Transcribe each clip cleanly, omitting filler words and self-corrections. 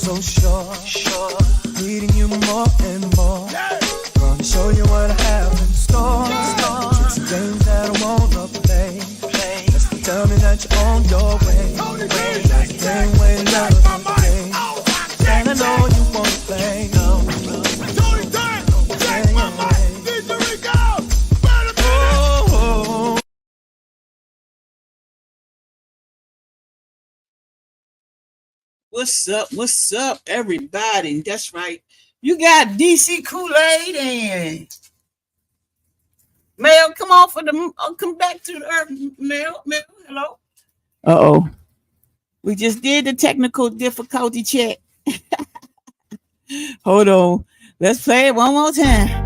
so sure. Needing you more and more. Gonna show you what I have in store. Tricks and games that I wanna play. Just tell me that you're on your way. Same way love on the day. And I know you wanna play. What's up, everybody? That's right. You got DC Kool-Aid and Mel. Come on for the. Come back to the earth, Mel. Hello. Uh-oh. We just did the technical difficulty check. Hold on. Let's play it one more time.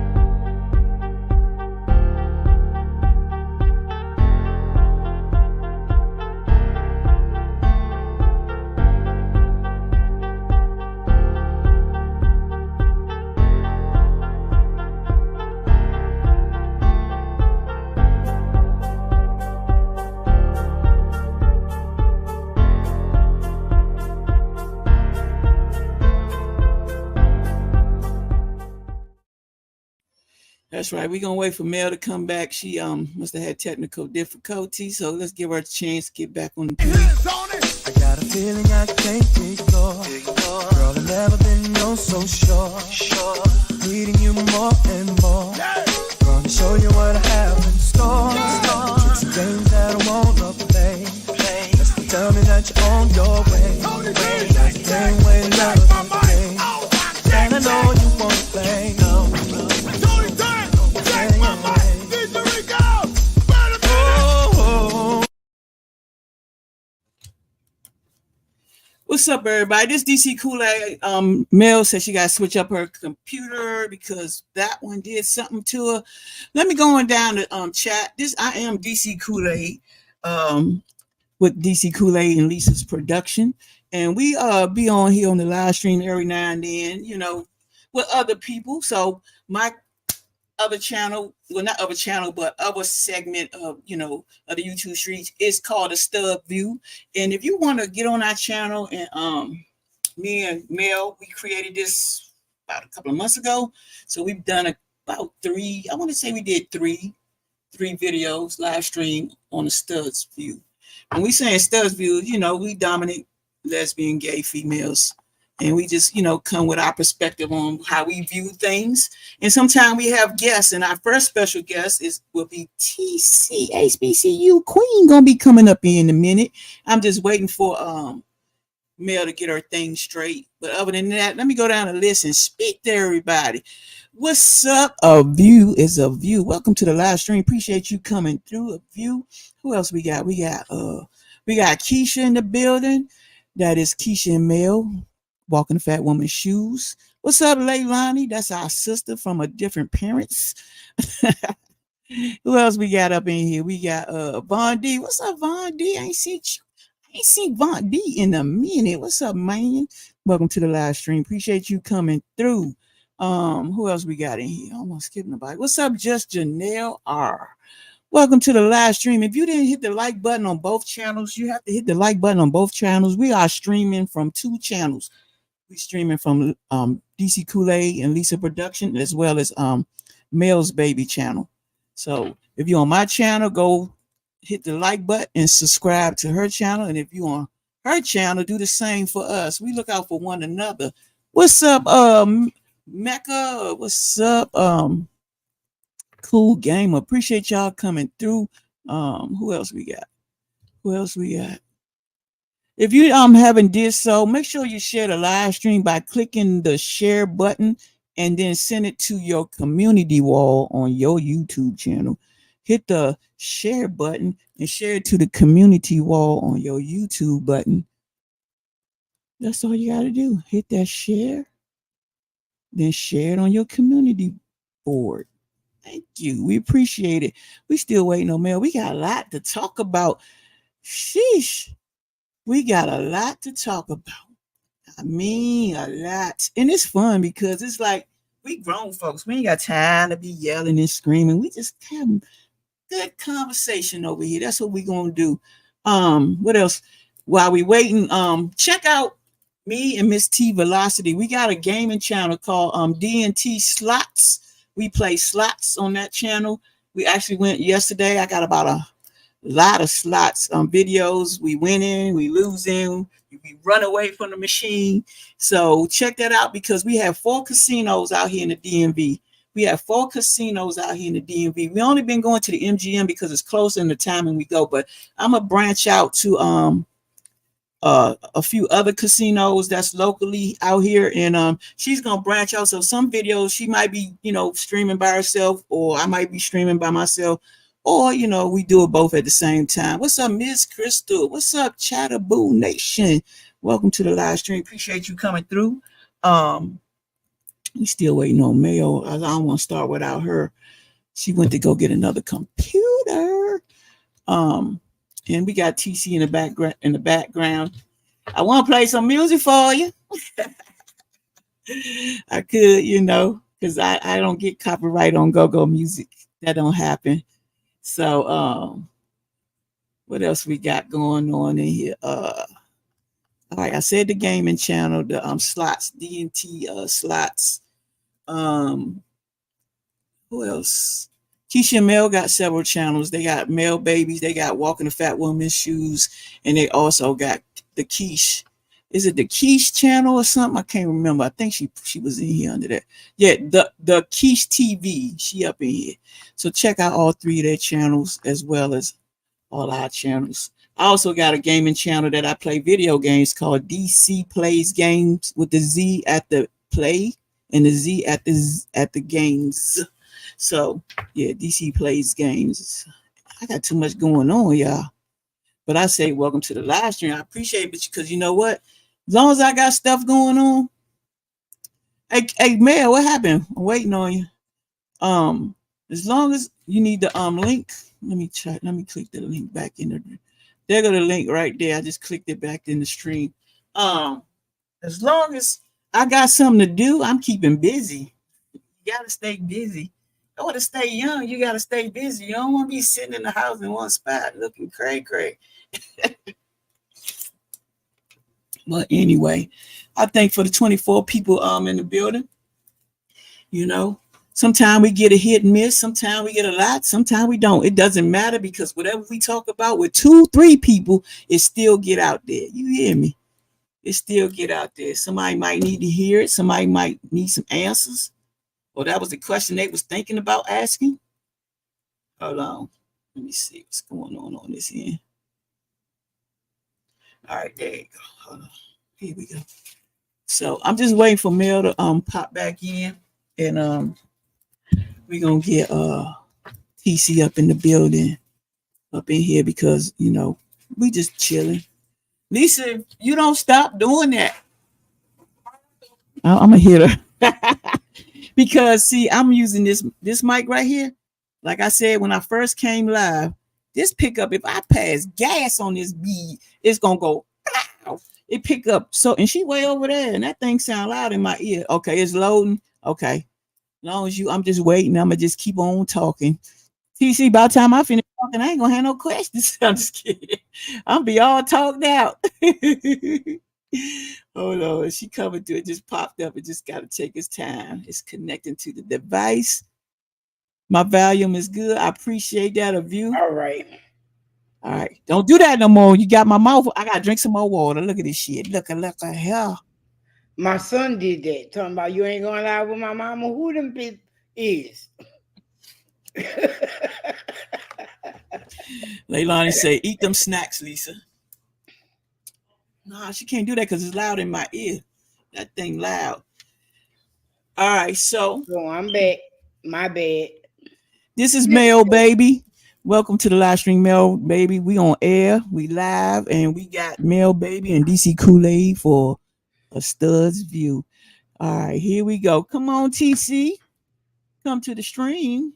That's right. We're gonna wait for Mel to come back. She must have had technical difficulties, so let's give her a chance to get back on the page. I got a feeling I can't ignore. Girl, I've never been no so sure. Needing you more and more. Gonna show you what I have in store. Tricks and games that I wanna play. Just tell me that you're on your way. Same way love on the day. And I know you wanna play. What's up, everybody? This DC Kool-Aid. Mel said she got to switch up her computer because that one did something to her. Let me go on down to chat. I am DC Kool-Aid with DC Kool-Aid and Lisa's production. And we be on here on the live stream every now and then, with other people. So my other channel, well, not other channel, but other segment of, of the YouTube streets is called the Stub View. And if you want to get on our channel, and me and Mel, we created this about a couple of months ago. So we've done about three, I want to say we did three videos live stream on the Studs View. When we say Studs View, we dominate lesbian, gay females. And we just, come with our perspective on how we view things. And sometimes we have guests. And our first special guest will be Teecee, Hbcu Queen, going to be coming up in a minute. I'm just waiting for Mel to get her thing straight. But other than that, let me go down the list and speak to everybody. What's up? A view is a view. Welcome to the live stream. Appreciate you coming through. A view. Who else we got? We got Keisha in the building. That is Keisha and Mel. Walking the fat woman's shoes. What's up, Leilani? That's our sister from a different parents. Who else we got up in here? We got Von D. What's up, Von D? I ain't seen Von D in a minute. What's up, man? Welcome to the live stream. Appreciate you coming through. Who else we got in here? Almost skipping nobody. What's up, Just Janelle R? Welcome to the live stream. If you didn't hit the like button on both channels, you have to hit the like button on both channels. We are streaming from 2 channels. We're streaming from DC Kool-Aid and Lisa Production, as well as Mel's Baby channel. So if you're on my channel, go hit the like button and subscribe to her channel. And if you're on her channel, do the same for us. We look out for one another. What's up, Mecca? What's up, Cool Gamer? Appreciate y'all coming through. Who else we got? If you haven't did so, make sure you share the live stream by clicking the share button and then send it to your community wall on your YouTube channel. Hit the share button and share it to the community wall on your YouTube button. That's all you got to do. Hit that share, then share it on your community board. Thank you. We appreciate it. We still waiting on Mel. We got a lot to talk about. Sheesh. We got a lot to talk about. I mean, a lot. And it's fun because it's like we grown folks. We ain't got time to be yelling and screaming. We just have good conversation over here. That's what we're going to do. What else? While we waiting, check out Me and Miss T Velocity, we got a gaming channel called D&T Slots. We play slots on that channel. We actually went yesterday. I got about a lot of slots videos. We winning, we losing, we run away from the machine. So check that out because we have 4 casinos out here in the DMV. We have 4 casinos out here in the DMV. We only been going to the MGM because it's closer in the time when we go, but I'm gonna branch out to a few other casinos that's locally out here, and she's gonna branch out. So some videos she might be, streaming by herself, or I might be streaming by myself, or we do it both at the same time. What's up, Miss Crystal? What's up, Chatterboo Nation? Welcome to the live stream. Appreciate you coming through. We still waiting on Mayo. I don't want to start without her. She went to go get another computer. And we got Teecee in the background. I want to play some music for you. I could, because I don't get copyright on go-go music. That don't happen. So what else we got going on in here? All right, I said the gaming channel, the slots, D&T slots. Who else? Keisha and Mel got several channels. They got Mel Babies. They got Walking the Fat Woman's Shoes. And they also got the Quiche. Is it the Quiche channel or something? I can't remember. I think she was in here under that. Yeah, the Quiche TV. She up in here. So check out all 3 of their channels as well as all our channels. I also got a gaming channel that I play video games called DC Plays Games with the Z at the play and the Z at the games. So yeah, DC Plays Games. I got too much going on, y'all. But I say welcome to the live stream. I appreciate it because you know what? As long as I got stuff going on. Hey, Mel, what happened? I'm waiting on you. As long as you need the link, let me click the link back in the. There go the link right there. I just clicked it back in the stream. As long as I got something to do, I'm keeping busy. You gotta stay busy. I want to stay young. You gotta stay busy. You don't want to be sitting in the house in one spot looking cray. But anyway, I think for the 24 people in the building, sometimes we get a hit and miss, sometimes we get a lot, sometimes we don't. It doesn't matter because whatever we talk about with 2-3 people, it still get out there. You hear me? It still get out there. Somebody might need to hear it. Somebody might need some answers. Or that was the question they was thinking about asking. Hold on. Let me see what's going on this end. All right, there you go. Hold on. Here we go. So I'm just waiting for Mel to pop back in, and we're gonna get Teecee up in the building, up in here because we just chilling. Lisa, you don't stop doing that. I'm gonna hit her because see, I'm using this mic right here. Like I said, when I first came live, this pickup, if I pass gas on this bead, it's gonna go. Pow! It pick up so, and she way over there, and that thing sound loud in my ear. Okay, it's loading. Okay, as long as I'm just waiting. I'm gonna just keep on talking. Teecee, by the time I finish talking, I ain't gonna have no questions. I'm just kidding. I'll be all talked out. Hold on, she coming through. It just popped up. It just got to take its time. It's connecting to the device. My volume is good. I appreciate that of you. All right. Don't do that no more. You got my mouth. I gotta drink some more water. Look at this shit. Look at hell. My son did that. Talking about you ain't going live with my mama. Who them people is? Leilani say, eat them snacks, Lisa. Nah, she can't do that because it's loud in my ear. That thing loud. All right, so I'm back. My bad. This is Mel Baby. Welcome to the live stream, Mel Baby. We on air, we live, and we got Mel Baby and DC Kool-Aid for a stud's view. All right, here we go. Come on, Teecee. Come to the stream.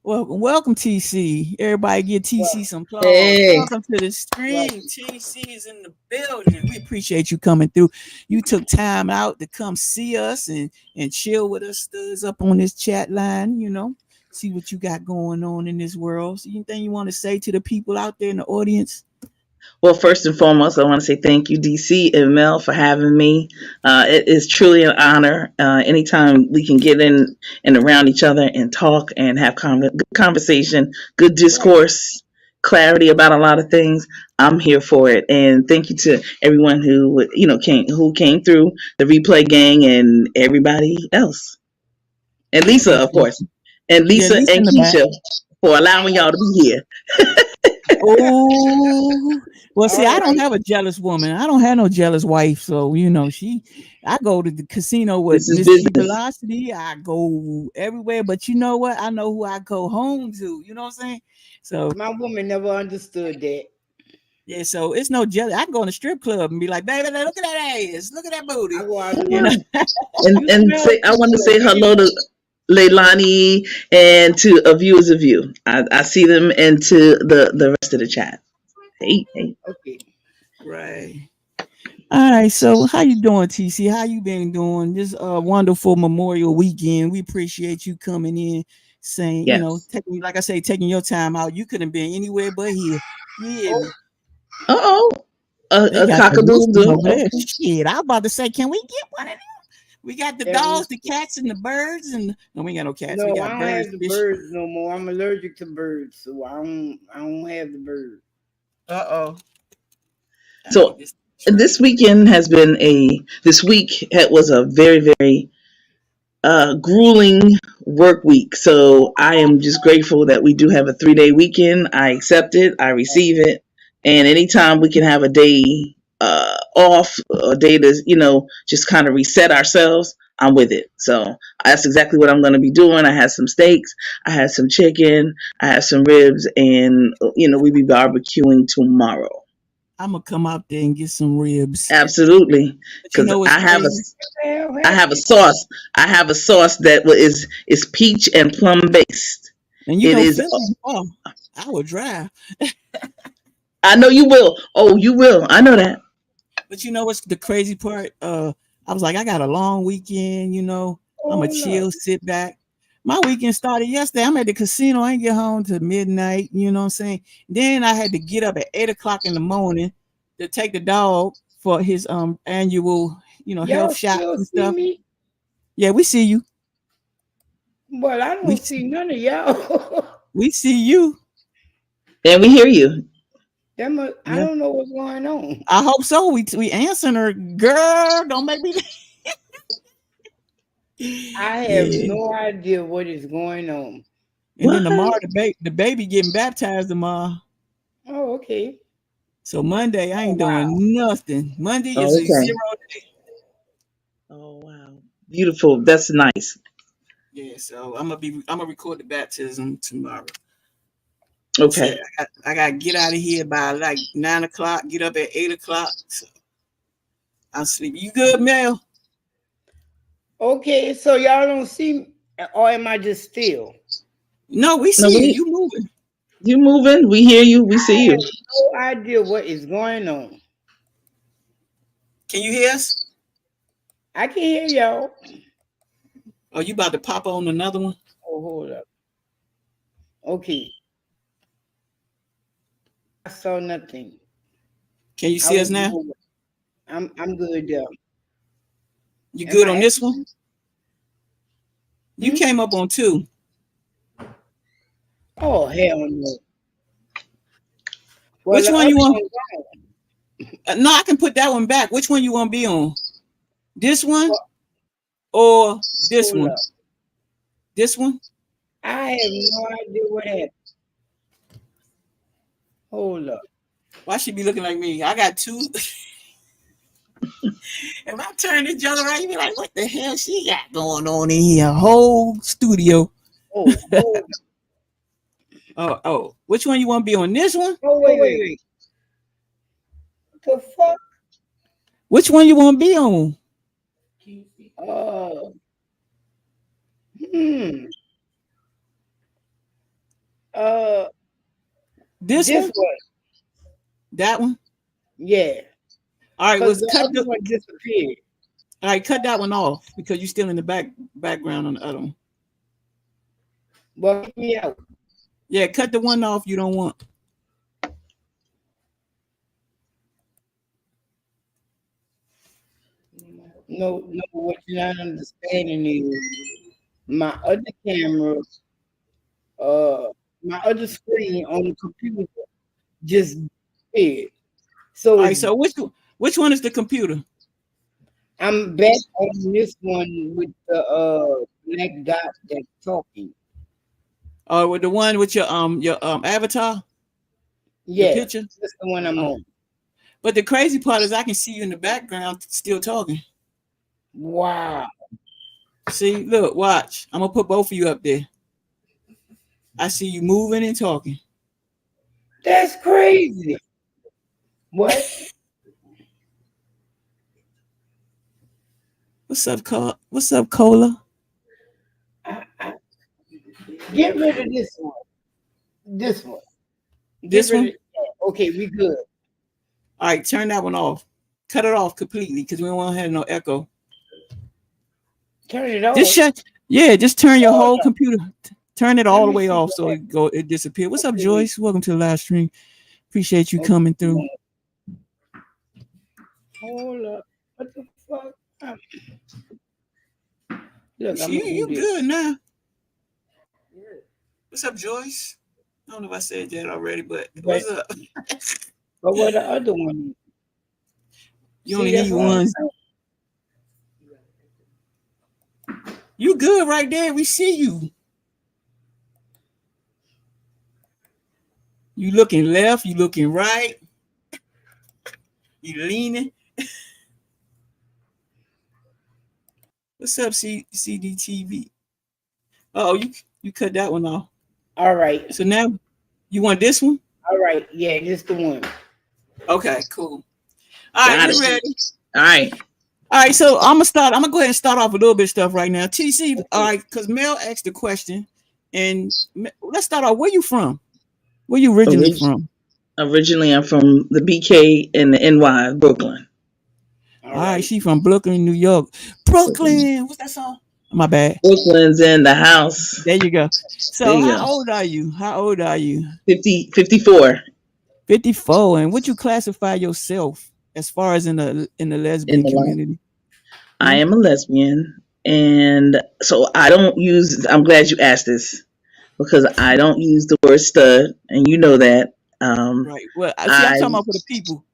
Welcome, Teecee. Everybody give Teecee some applause. Hey. Welcome to the stream. Teecee is in the building. We appreciate you coming through. You took time out to come see us and chill with us, studs up on this chat line, see what you got going on in this world. So anything you want to say to the people out there in the audience? Well, first and foremost, I want to say thank you, DC and Mel, for having me. It is truly an honor. Anytime we can get in and around each other and talk and have good conversation, good discourse, clarity about a lot of things, I'm here for it. And thank you to everyone who came through the replay gang and everybody else, and Lisa, Thank of you. course, and Yeah, Lisa Lisa and in the back. Keisha for allowing y'all to be here. Oh, well, see, All I don't right. have a jealous woman. I don't have no jealous wife. So, I go to the casino with This is Miss G business. Velocity. I go everywhere, but you know what? I know who I go home to. You know what I'm saying? So, My woman never understood that. yeah, so it's no jealous. I can go in a strip club and be like, baby, look at that ass. Look at that I booty. go out You know, there. And Smell say I want to good, say hello to Leilani and to a viewers of you. I see them and to the rest of the chat. Hey, hey. Okay. right. All right, so how you doing, TC? How you been doing this wonderful Memorial weekend? We appreciate you coming in, saying, Yes. taking, like I say, taking your time out. You could have been anywhere but here. You hear Oh, me? Uh-oh. They A got the cockadoodle roosters do. over there. Okay. Shit, I was about to say, can we get one of them? We got the that dogs, was the cats, and the birds, and no, we ain't got no cats. We no. I got don't birds, have the fish. birds no more. I'm allergic to birds, so I don't have the birds. Uh-oh. I need So this this charger. weekend has been this week was a very, very grueling work week. So I am just grateful that we do have a 3 day weekend. I accept it, I receive it. And anytime we can have a day off, a day to, just kind of reset ourselves, I'm with it. So that's exactly what I'm going to be doing. I had some steaks, I had some chicken, I had some ribs, and, we be barbecuing tomorrow. I'm gonna come out there and get some ribs. Absolutely. But you Because know what's crazy? Hell, I have a happy. sauce. I have a sauce that is peach and plum based. And It is. Philly, oh, I would drive. I know you will. Oh, you will. I know that. But you know what's the crazy part? I was like, I got a long weekend, I'm a Oh no. chill, sit back. My weekend started yesterday. I'm at the casino. I ain't get home till midnight, you know what I'm saying? Then I had to get up at 8 o'clock in the morning to take the dog for his annual, health Y'all shots still and see stuff. me, Yeah, we see you. but I We don't see none of y'all. we see you. And we hear you. I Yeah. don't know what's going on. I hope so. We answering her, girl. Don't make me. I have Yeah. no idea what is going on. And then What? tomorrow, the baby getting baptized tomorrow. Oh, okay. So Monday, I Oh ain't wow. doing nothing. Monday is Oh, a okay. zero day. Oh, wow. Beautiful. That's nice. Yeah, so I'm gonna record the baptism tomorrow. Like I Okay. said, I gotta get out of here by like 9 o'clock. Get up at 8 o'clock. So I'm sleeping. You good, Mel? Okay, so y'all don't see me, or am I just still? No, we No, see you. You moving? you moving. We hear you. We I see you. have no idea what is going on. Can you hear us? I can hear y'all. Oh, you about to pop on another one? Oh, hold up. Okay, I saw nothing. Can you I see us went now? over. I'm good there. You Am good on I? this one? You Hmm? came up on two. Oh hell no. Well, Which the one other you want? one. No, I can put that one back. Which one you want to be on? This one Well, or this hold one? up. This one? I have no idea what happened. Hold up. Why she be looking like me? I got two. If I turn this junk around, you be like, what the hell she got going on in here? Whole studio. Oh, hold. Oh. Which one you want to be on? This one? Oh, wait. The fuck? Which one you want to be on? Uh, hmm. Uh, This this one? one. That one? Yeah. All right, Because let's the other one disappeared. cut that one off because you're still in the background on the other one. Well, get me out. Yeah, cut the one off you don't want. no. What you're not understanding is my other camera, uh, my other screen on the computer just disappeared. So All right, it's so which one is the computer? I'm back on this one with the black dot that's talking. Or with the one with your avatar, your Yeah, picture? that's the one I'm Uh, on. but the crazy part is I can see you in the background still talking. Wow, See, look, watch. I'm gonna put both of you up there. I see you moving and talking. that's crazy. What? What's up, Col? What's up, Cola? I get rid of this one. This one. Get This rid of. one? Yeah, okay, we good. All right, turn that one off. Cut it off completely because we don't want to have no echo. Turn it Just off. shut. Yeah, just turn your Hold whole on. computer. Turn it Let all the me way see off what so happened. it disappear. What's up, Okay, wait. Joyce? Welcome to the live stream. Appreciate you Okay, coming through. hold up. What the fuck? Look, I'm You gonna do you this. good now? What's up, Joyce? I don't know if I said that already, but But what's up? but where the other one? You See, only that's need what I'm one. saying. You good right there? We see you. You looking left? You looking right? You leaning? What's up, CDTV? Oh, you cut that one off. All right, So now you want this one? all right. Yeah, this the one. Okay, cool. All right, Got we it. ready. All right. All right, so I'm gonna start. I'm gonna go ahead and start off a little bit of stuff right now. TC, all Okay. right, because Mel asked the question, and let's start off. Where you from? Where you originally Orig- from? Originally, I'm from the BK and the NY, Brooklyn. All All right, right. she from Brooklyn, New York. Brooklyn. What's that song? My bad. Brooklyn's in the house. There you go. There So you go. how old are you? How old are you? 54 54. And would you classify yourself as far as in the in lesbian the life. community? I Hmm? am a lesbian. And so I don't use, I'm glad you asked this because I don't use the word stud. And you know that. Right. Well, I see. I'm I, talking about for the people.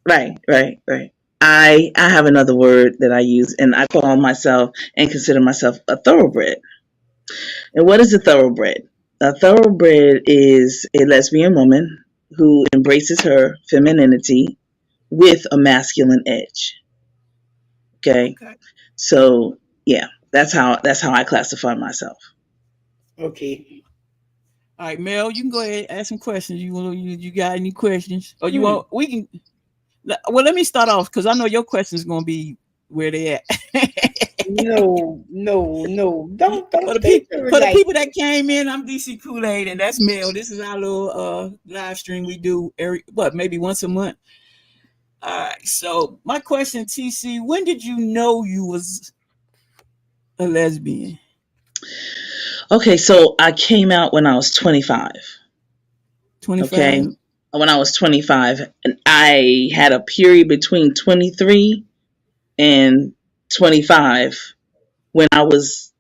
right. I have another word that I use and I call myself and consider myself a thoroughbred. And what is a thoroughbred? A thoroughbred is a lesbian woman who embraces her femininity with a masculine edge. Okay. Okay. So yeah, that's how I classify myself. Okay. All right, Mel, you can go ahead and ask some questions. You got any questions? Or you Hmm. want we can well let me start off because I know your question is gonna be where they at. No. Don't For the speak people to her for the like people that came in, I'm DC Kool-Aid and that's Mel. This is our little live stream we do maybe once a month. All right. So my question, TC, when did you know you was a lesbian? Okay, so I came out when I was 25. Okay. 25? When I was 25, and I had a period between 23 and 25 when I was,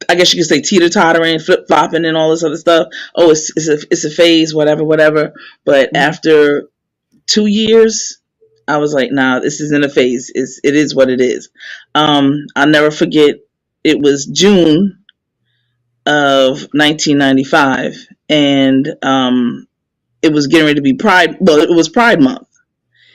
I guess you could say, teeter tottering, flip flopping, and all this other stuff. Oh, it's a phase, whatever. But Mhm. after 2 years, I was like, nah, this isn't a phase. It is what it is. I'll never forget. It was June of 1995, and it was getting ready to be Pride. Well, it was Pride Month,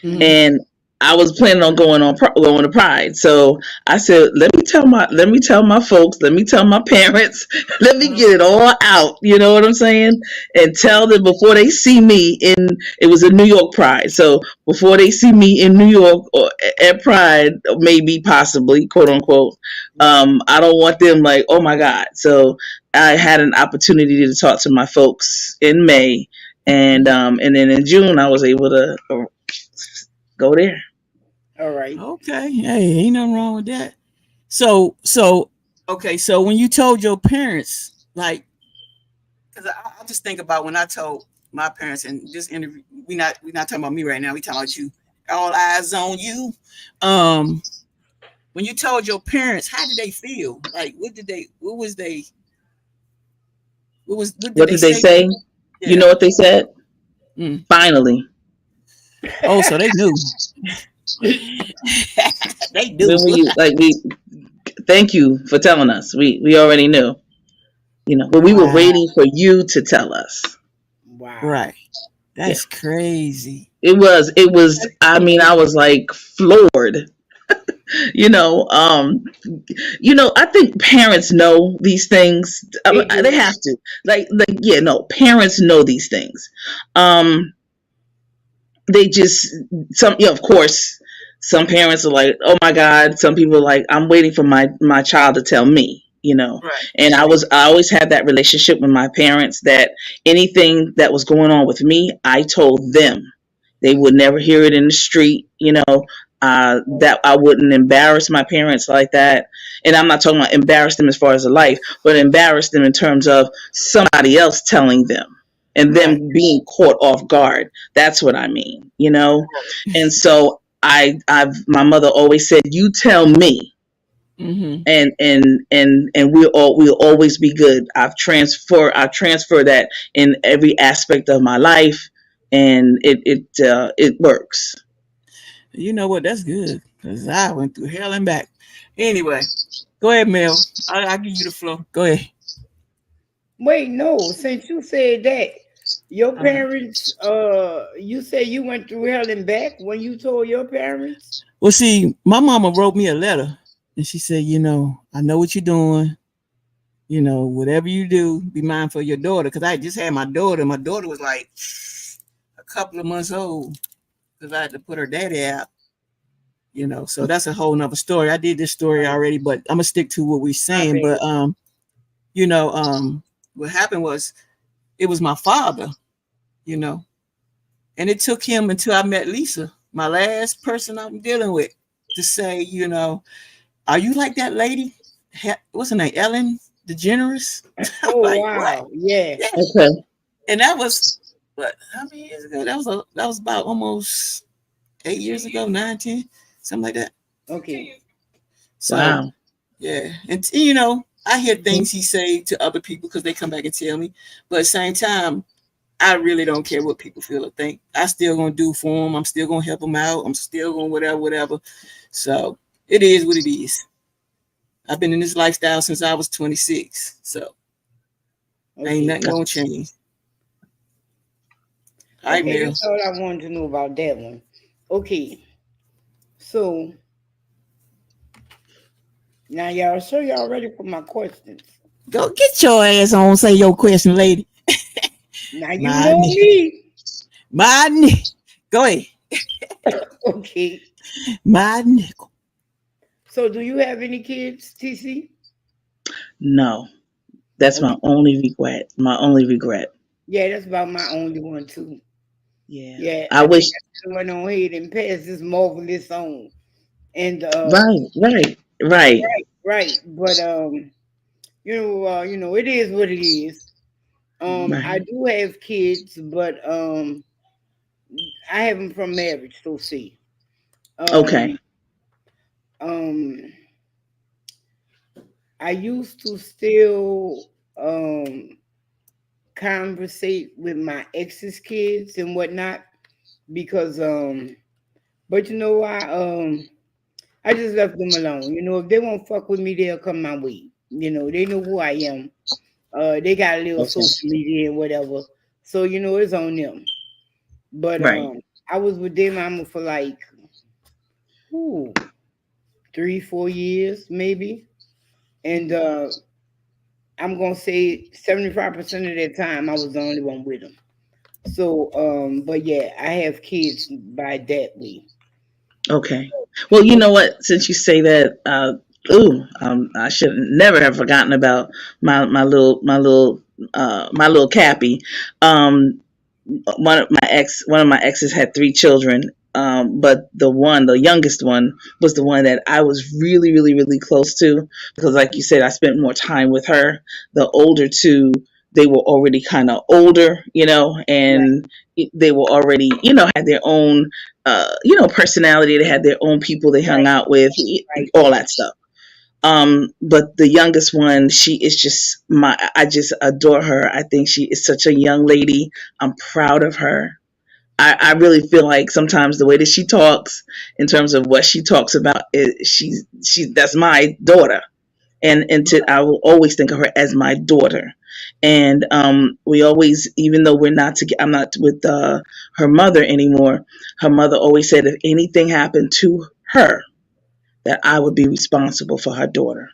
Mhm. and I was planning on going to Pride. So I said, let me tell my folks, let me tell my parents, let me Uh-huh. get it all out. You know what I'm saying? And Right. tell them before they see me in. It was a New York Pride, so before they see me in New York or at Pride, maybe possibly quote unquote, Right. I don't want them like, oh my God. So I had an opportunity to talk to my folks in May, Mhm. and then in June I was able to go there. all right. Okay. Hey, ain't nothing wrong with that. So okay, so when you told your parents, like, because I just think about when I told my parents in this interview, we not talking about me right now, we talking about you. All eyes on you. Um, when you told your parents, how did they feel? Like, what did What they did they say? say? You Yeah. know what they said? Mm. Finally. Oh, so they knew. They knew. When were you like we thank you for telling us. We already knew. But we were Wow. waiting for you to tell us. Wow. Right. Yeah. That's crazy. It was I mean, I was like floored. You know, I think parents know these things. They do. They have to. Yeah, no, parents know these things. Um, they just of course, some parents are like, oh my God. Some people are like, I'm waiting for my child to tell me. Right. And I always had that relationship with my parents that anything that was going on with me, I told them. They would never hear it in the street. That I wouldn't embarrass my parents like that. And I'm not talking about embarrass them as far as a life, but embarrass them in terms of somebody else telling them and Right. them being caught off guard. That's what I mean. And so I've my mother always said, "You tell me, Mm-hmm. and we'll always be good." I transfer that in every aspect of my life, and it works. You know what? That's good because I went through hell and back. Anyway, go ahead, Mel. I'll give you the floor. Go ahead. Wait, no. Since you said that, your Uh, parents, you said you went through hell and back when you told your parents. well, see, my mama wrote me a letter and she said, I know what you're doing. Whatever you do, be mindful of your daughter. Because I just had my daughter. My daughter was like a couple of months old because I had to put her daddy out. So that's a whole nother story. I did this story already, but I'm gonna stick to what we're My saying. bad. But you know, what happened was it was my father, you know, and it took him until I met Lisa, my last person I'm dealing with, to say, are you like that lady? What's her name? Ellen DeGeneres? I'm Oh like, what? wow, yeah. Yeah. Okay. And that was what, how many years ago? That was about almost 8 years ago, 9, 10, something like that. Okay. So Wow. yeah, and I hear Mhm. things he say to other people because they come back and tell me, but at the same time, I really don't care what people feel or think. I still gonna do for them. I'm still gonna help them out. I'm still gonna whatever, whatever. So it is what it is. I've been in this lifestyle since I was 26, so ain't Okay. nothing gonna change. All right, Okay, Mel. that's all I wanted to know about that one. Okay. So now y'all sure y'all ready for my questions. Go get your ass on. Say your question, lady. Now you My know ni- me. my ni- Go ahead. Okay. My nickel. So do you have any kids, TC? No, that's my Okay. only regret. My only regret. Yeah, that's about my only one too. Yeah. Yeah, I I think wish. I should went on ahead and passed this marvelous song. And Right. Right. Right. right, right. But it is what it is. Right. I do have kids, but I have them from marriage, so see. Okay. Um um I used to still conversate with my ex's kids and whatnot because but you know why I just left them alone. If they won't fuck with me, they'll come my way. They know who I am. They got a little Okay. social media and whatever. So it's on them. But Right. I was with their mama for like ooh, 3, 4 years maybe. And I'm gonna say 75% of that time I was the only one with them. So but yeah, I have kids by that way. Okay. Well, you know what? Since you say that, I should never have forgotten about my little Cappy. Um, one of my exes had 3 children. But the youngest one, was the one that I was really, really, really close to because, like you said, I spent more time with her. The older two, they were already kind of older, Right, and they were already, had their own, personality. They had their own people they hung right, out with, right. all that stuff. But the youngest one, she is just I just adore her. I think she is such a young lady. I'm proud of her. I really feel like sometimes the way that she talks, in terms of what she talks about, that's my daughter, and I will always think of her as my daughter. And we always, even though we're not together, I'm not with her mother anymore. Her mother always said if anything happened to her, that I would be responsible for her daughter.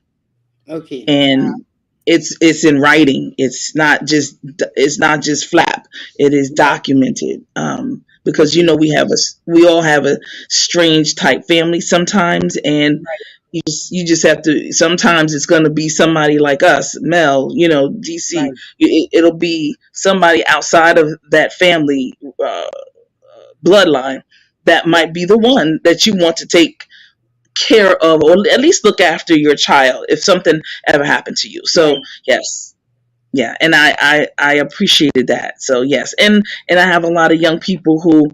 Okay. And it's in writing. It's not just flap. It is Right, documented. Because okay. we all have a strange type family sometimes, and Right, you just have to. Sometimes it's going to be somebody like us, Mel, DC. right, It'll be somebody outside of that family bloodline that right, might be the one that you want to take care of, or at least look after your child if something ever happened to you. So right. yes, yeah, and I appreciated that. So yes, and I have a lot of young people who,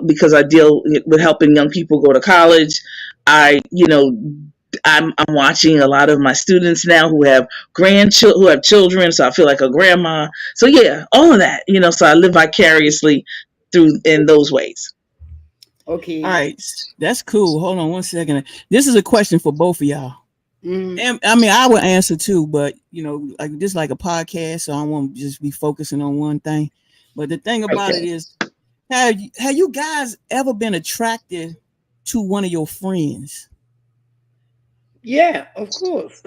because I deal with helping young people go to college. I you know I'm watching a lot of my students now who have grandchildren, who have children, so I feel like a grandma. So yeah, all of that, so I live vicariously through in those ways. All Okay. right, that's cool. Hold on one second. This is a question for both of y'all. Mm, And I mean, I would answer too, but like this, like a podcast, so I won't just be focusing on one thing. But the thing about it okay. is, have you guys ever been attracted to one of your friends? Yeah, of course.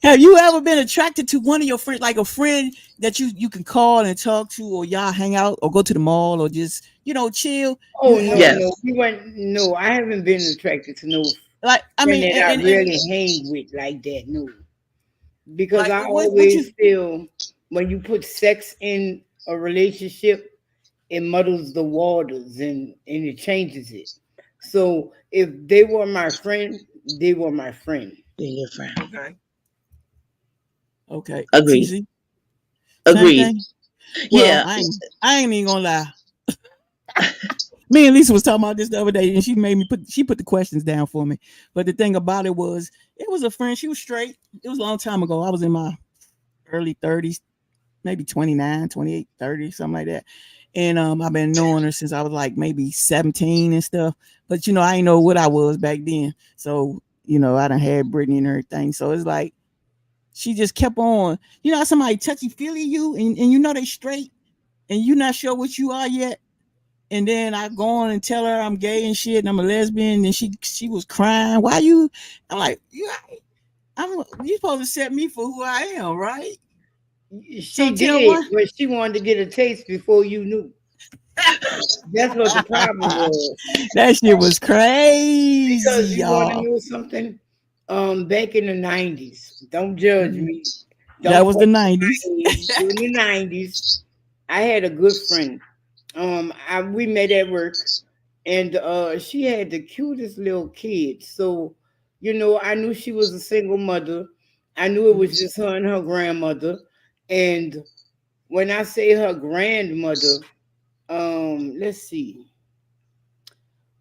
Have you ever been attracted to one of your friends, like a friend that you can call and talk to, or y'all hang out, or go to the mall, or just chill? Oh You have no, you no, Yes. we weren't. No, I haven't been attracted to no like? I friend mean, that I and really hang with like that. No, because like I what you always feel when you put sex in a relationship, it muddles the waters and it changes it. So if they were my friend, they were my friend. Be your friend. okay? Okay, Agreed. TC, same Agreed. thing. Well, Yeah. I ain't even gonna lie. Me and Lisa was talking about this the other day, and she put the questions down for me. But the thing about it was a friend. She was straight. It was a long time ago. I was in my early 30s, maybe 29, 28, 30, something like that. And I've been knowing her since I was like maybe 17 and stuff. But I didn't know what I was back then. So, I done had Brittany and everything. So it's like she just kept on, how somebody touchy feely you and they straight and you're not sure what you are yet. And then I go on and tell her I'm gay and shit and I'm a lesbian. And she was crying. Why you? I'm like, you supposed to set me for who I am, right? So She tell did, one. but she wanted to get a taste before you knew. That's what the problem was. That shit was crazy, Because you want to y'all. know something? Back in the 90s, don't judge Mhm. me. That Don't was the question 90s. my age. During the 90s, I had a good friend. We met at work, and she had the cutest little kid. So, I knew she was a single mother. I knew it was Mhm. just her and her grandmother. And when I say her grandmother, let's see.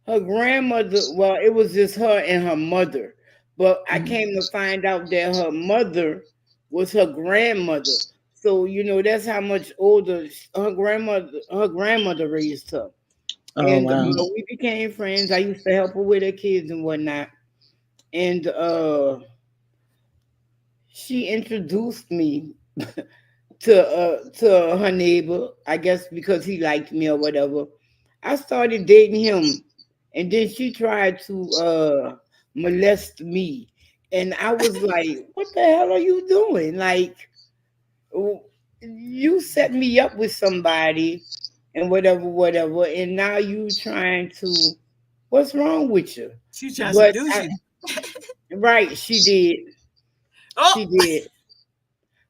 Her grandmother, well, it was just her and her mother. But I Mhm. came to find out that her mother was her grandmother. So, that's how much older her grandmother raised her. Oh And wow. we became friends. I used to help her with her kids and whatnot. And she introduced me to her neighbor, I guess because he liked me or whatever. I started dating him, and then she tried to molest me, and I was like, "What the hell are you doing? Like, w- you set me up with somebody, and whatever, whatever, and now you trying to, what's wrong with you?" She trying to But seduce you. right, she did, Oh, she did.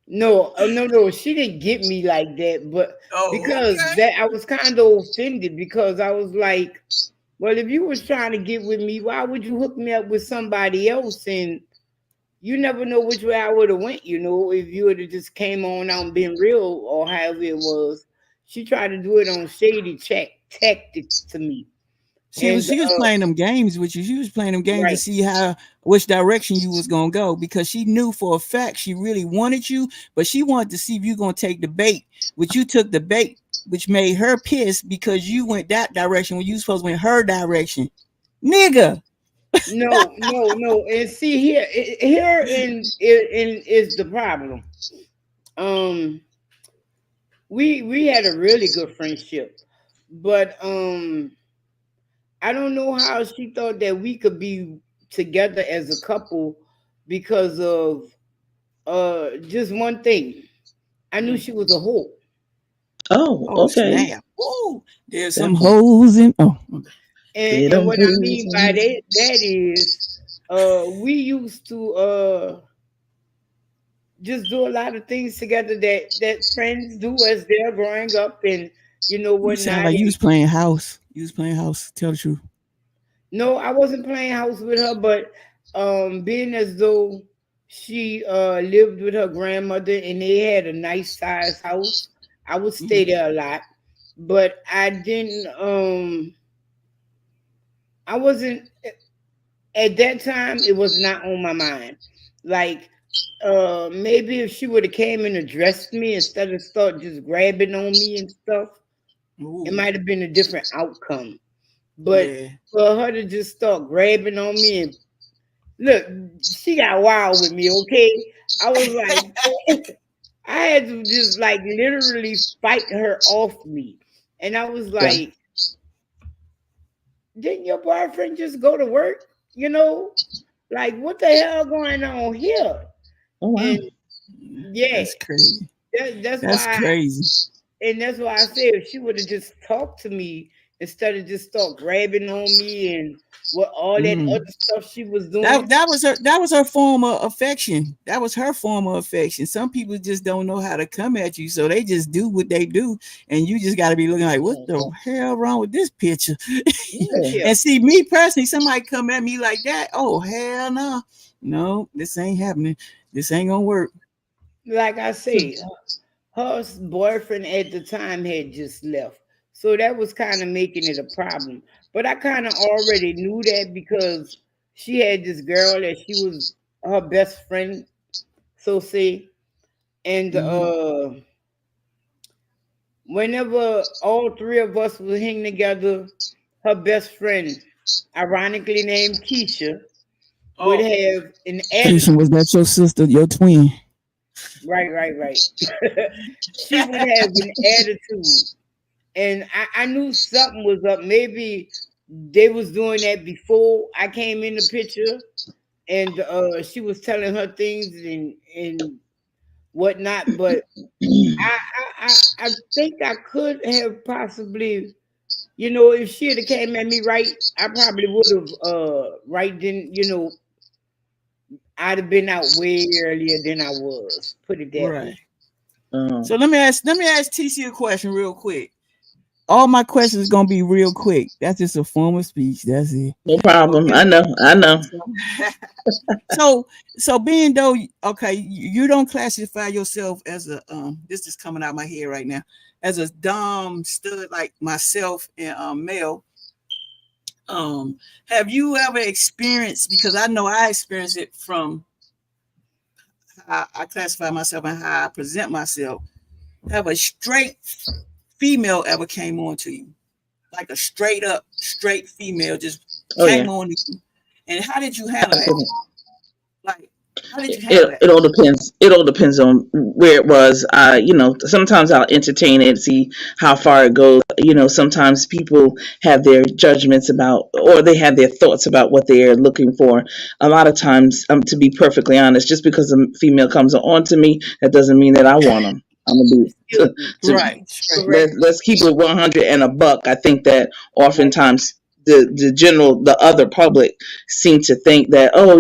No, no, no. She didn't get me like that, but oh, because okay. that I was kind of offended because I was like, well, if you was trying to get with me, why would you hook me up with somebody else? And you never know which way I would have went, if you would have just came on out and been real or however it was. She tried to do it on shady check tactics to me. And She was playing them games with you. She was playing them games to right. see how which direction you was gonna go because she knew for a fact she really wanted you, but she wanted to see if you gonna take the bait. Which you took the bait, which made her pissed because you went that direction when you supposed to went her direction, nigga. No, no, no. And see here in is the problem. Um we had a really good friendship. But I don't know how she thought that we could be together as a couple because of just one thing. I knew she was a whore. Oh, Oh okay. snap! Woo! There's That some hoes in. Oh, okay. did And them what I fools mean by in. that is we used to just do a lot of things together that friends do as they're growing up and You sound whatnot. like you And was playing house. You was playing house. Tell the truth. no, I wasn't playing house with her, but being as though she lived with her grandmother and they had a nice size house, I would stay Mm-hmm. there a lot. But I wasn't at that time. It was not on my mind. Like maybe if she would have came and addressed me instead of start just grabbing on me and stuff, it Ooh, might have been a different outcome. But yeah. for her to just start grabbing on me and look, she got wild with me, okay? I was like, I had to just like literally fight her off me. And I was Yeah. like, didn't your boyfriend just go to work? You know? Like, what the hell going on here? Oh wow. And yeah, That's crazy. that's That's why, crazy. and that's why I said if she would have just talked to me instead of just start grabbing on me and what all that Mm. other stuff she was doing. That was her form of affection. That was her form of affection. Some people just don't know how to come at you, so they just do what they do, and you just got to be looking like, what the hell wrong with this picture? Yeah. Yeah. And see, me personally, somebody come at me like that, oh hell no, no, this ain't happening. This ain't gonna work. Like I say, her boyfriend at the time had just left. So that was kind of making it a problem. But I kind of already knew that because she had this girl that she was her best friend, so say. And Mm-hmm. whenever all three of us would hang together, her best friend, ironically named Keisha, would Oh, have an Keisha, attitude. was that your sister, your twin? Right, right, right. She would have an attitude. And I knew something was up. Maybe they was doing that before I came in the picture, and she was telling her things and whatnot. But I think I could have possibly, if she had came at me right, I probably would have right then, I'd have been out way earlier than I was. Put it that Right. way. So Oh, let me ask TC a question real quick. All my questions gonna be real quick. That's just a form of speech. That's it. no problem. Okay. I know. I know. So, so being though, okay, you don't classify yourself as a this is coming out my head right now as a dom stud like myself and male. Um, have you ever experienced? Because I know I experienced it from how I classify myself and how I present myself. Have a straight female ever came on to you? Like a straight up, straight female just Oh yeah. came on to you. And how did you handle that? Absolutely. Like, how did you handle It that? it all depends. It all depends on where it was. Sometimes I'll entertain it, see how far it goes. Sometimes people have their judgments about, or they have their thoughts about what they are looking for. A lot of times, to be perfectly honest, just because a female comes on to me, that doesn't mean that I want them. I'm gonna be Excuse me. to Right, straight. Correct. let's keep it 100 and a buck. I think that Right. oftentimes the other public seem to think that, oh,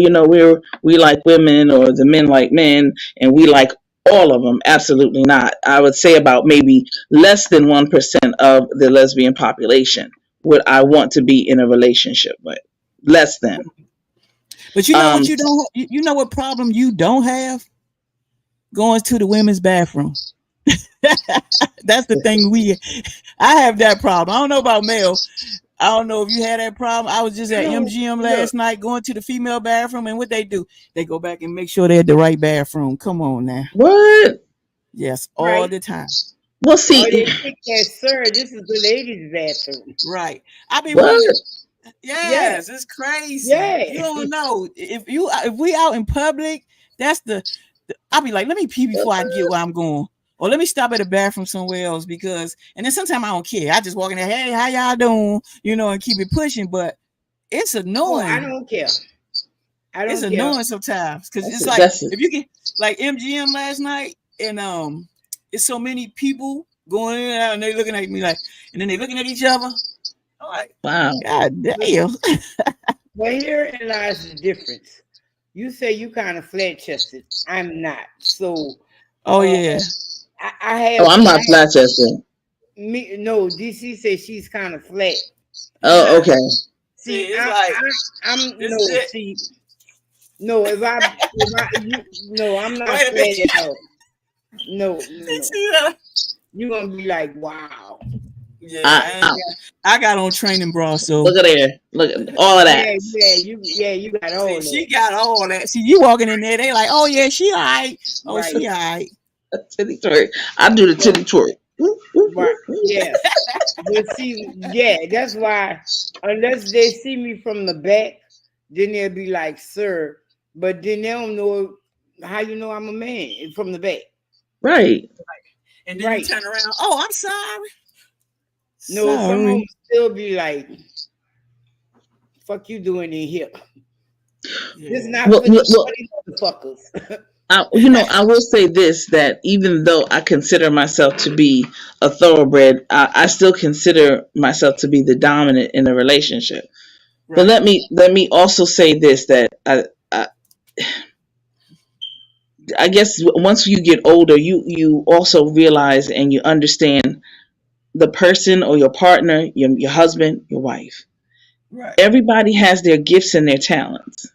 we like women, or the men like men, and we like all of them. Absolutely not. I would say about maybe less than 1% of the lesbian population would I want to be in a relationship with. Less than. But you know Um, what you don't you know what problem you don't have? Going to the women's bathroom. That's the thing I have that problem. I don't know about male. I don't know if you had that problem. I was just at No, MGM look, last night going to the female bathroom, and what they do, they go back and make sure they're at the right bathroom. Come on now. what? Yes, all right. the time. Well, Or see, they think that, sir, this is the ladies' bathroom. Right. I be what? wondering. Yeah, Yes, it's crazy. yeah, You don't know if we out in public. That's I'll be like, let me pee before I get where I'm going, or let me stop at the bathroom somewhere else because. And then sometimes I don't care. I just walk in there, hey, how y'all doing? And keep it pushing. But it's oh, I annoying. don't care. I It's don't care. annoying sometimes because it's like That's if you get like MGM last night and it's so many people going in and out and they looking at me like, and then they looking at each other. I'm like, wow. God But, damn. but herein lies the difference. You say you kind of flat chested. I'm not. So Oh uh, yeah. I Oh, have I'm not flat chested. me. No, DC says she's kind of flat. Oh, okay. See, See, it's like I'm this no. is it. See, no. If I you no, I'm not Wait a flat minute. at all. No, no, no. Yeah, You're gonna be like, wow. I, I, I ain't I got on training bra, so look at there. Look at all of that. Yeah, you got all see, that. she got all that. See, you walking in there, they like, oh yeah, she all right. Oh, Right, she all right. Titty twerk. I do the but titty twerk. right, yeah. But see, yeah, that's why unless they see me from the back, then they'll be like, sir. But then they don't know how you know I'm a man from the back. Right. And then you Right. turn around. Oh, I'm sorry. No, some of them Sorry. still be like, fuck you doing in here. This Yeah. not Well, for well, these well, motherfuckers. I will say this, that even though I consider myself to be a thoroughbred, I still consider myself to be the dominant in a relationship. But Right. let me also say this, that I guess once you get older, you also realize and you understand the person or your partner, your husband, your wife. Right. Everybody has their gifts and their talents,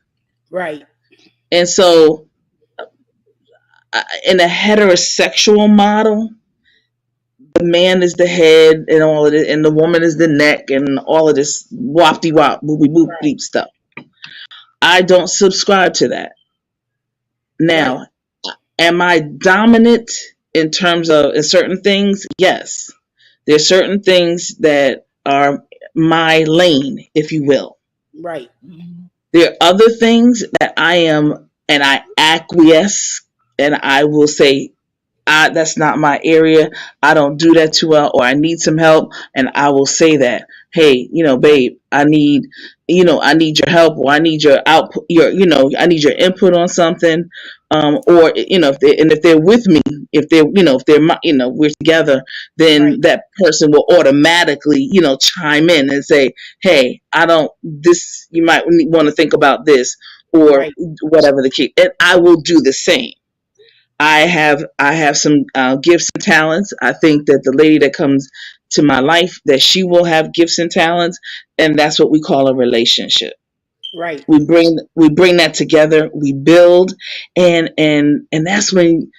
Right, and so in a heterosexual model, the man is the head and all of it, and the woman is the neck and all of this wopty wop boopy boop right, beep stuff. I don't subscribe to that. right, Now, am I dominant in terms of in certain things? Yes. There's certain things that are my lane, if you will. right, Mhm. There are other things that I am and I acquiesce and I will say that's not my area. I don't do that too well, or I need some help, and I will say that, hey, babe, I need your help, or I need your output, I need your input on something, or if they're with me, if we're together, then right, that person will automatically, chime in and say, hey, I don't, this, you might want to think about this, or right, whatever the case, and I will do the same. I have some gifts and talents. I think that the lady that comes to my life, that she will have gifts and talents, and that's what we call a relationship. right, We bring that together. We build, and that's when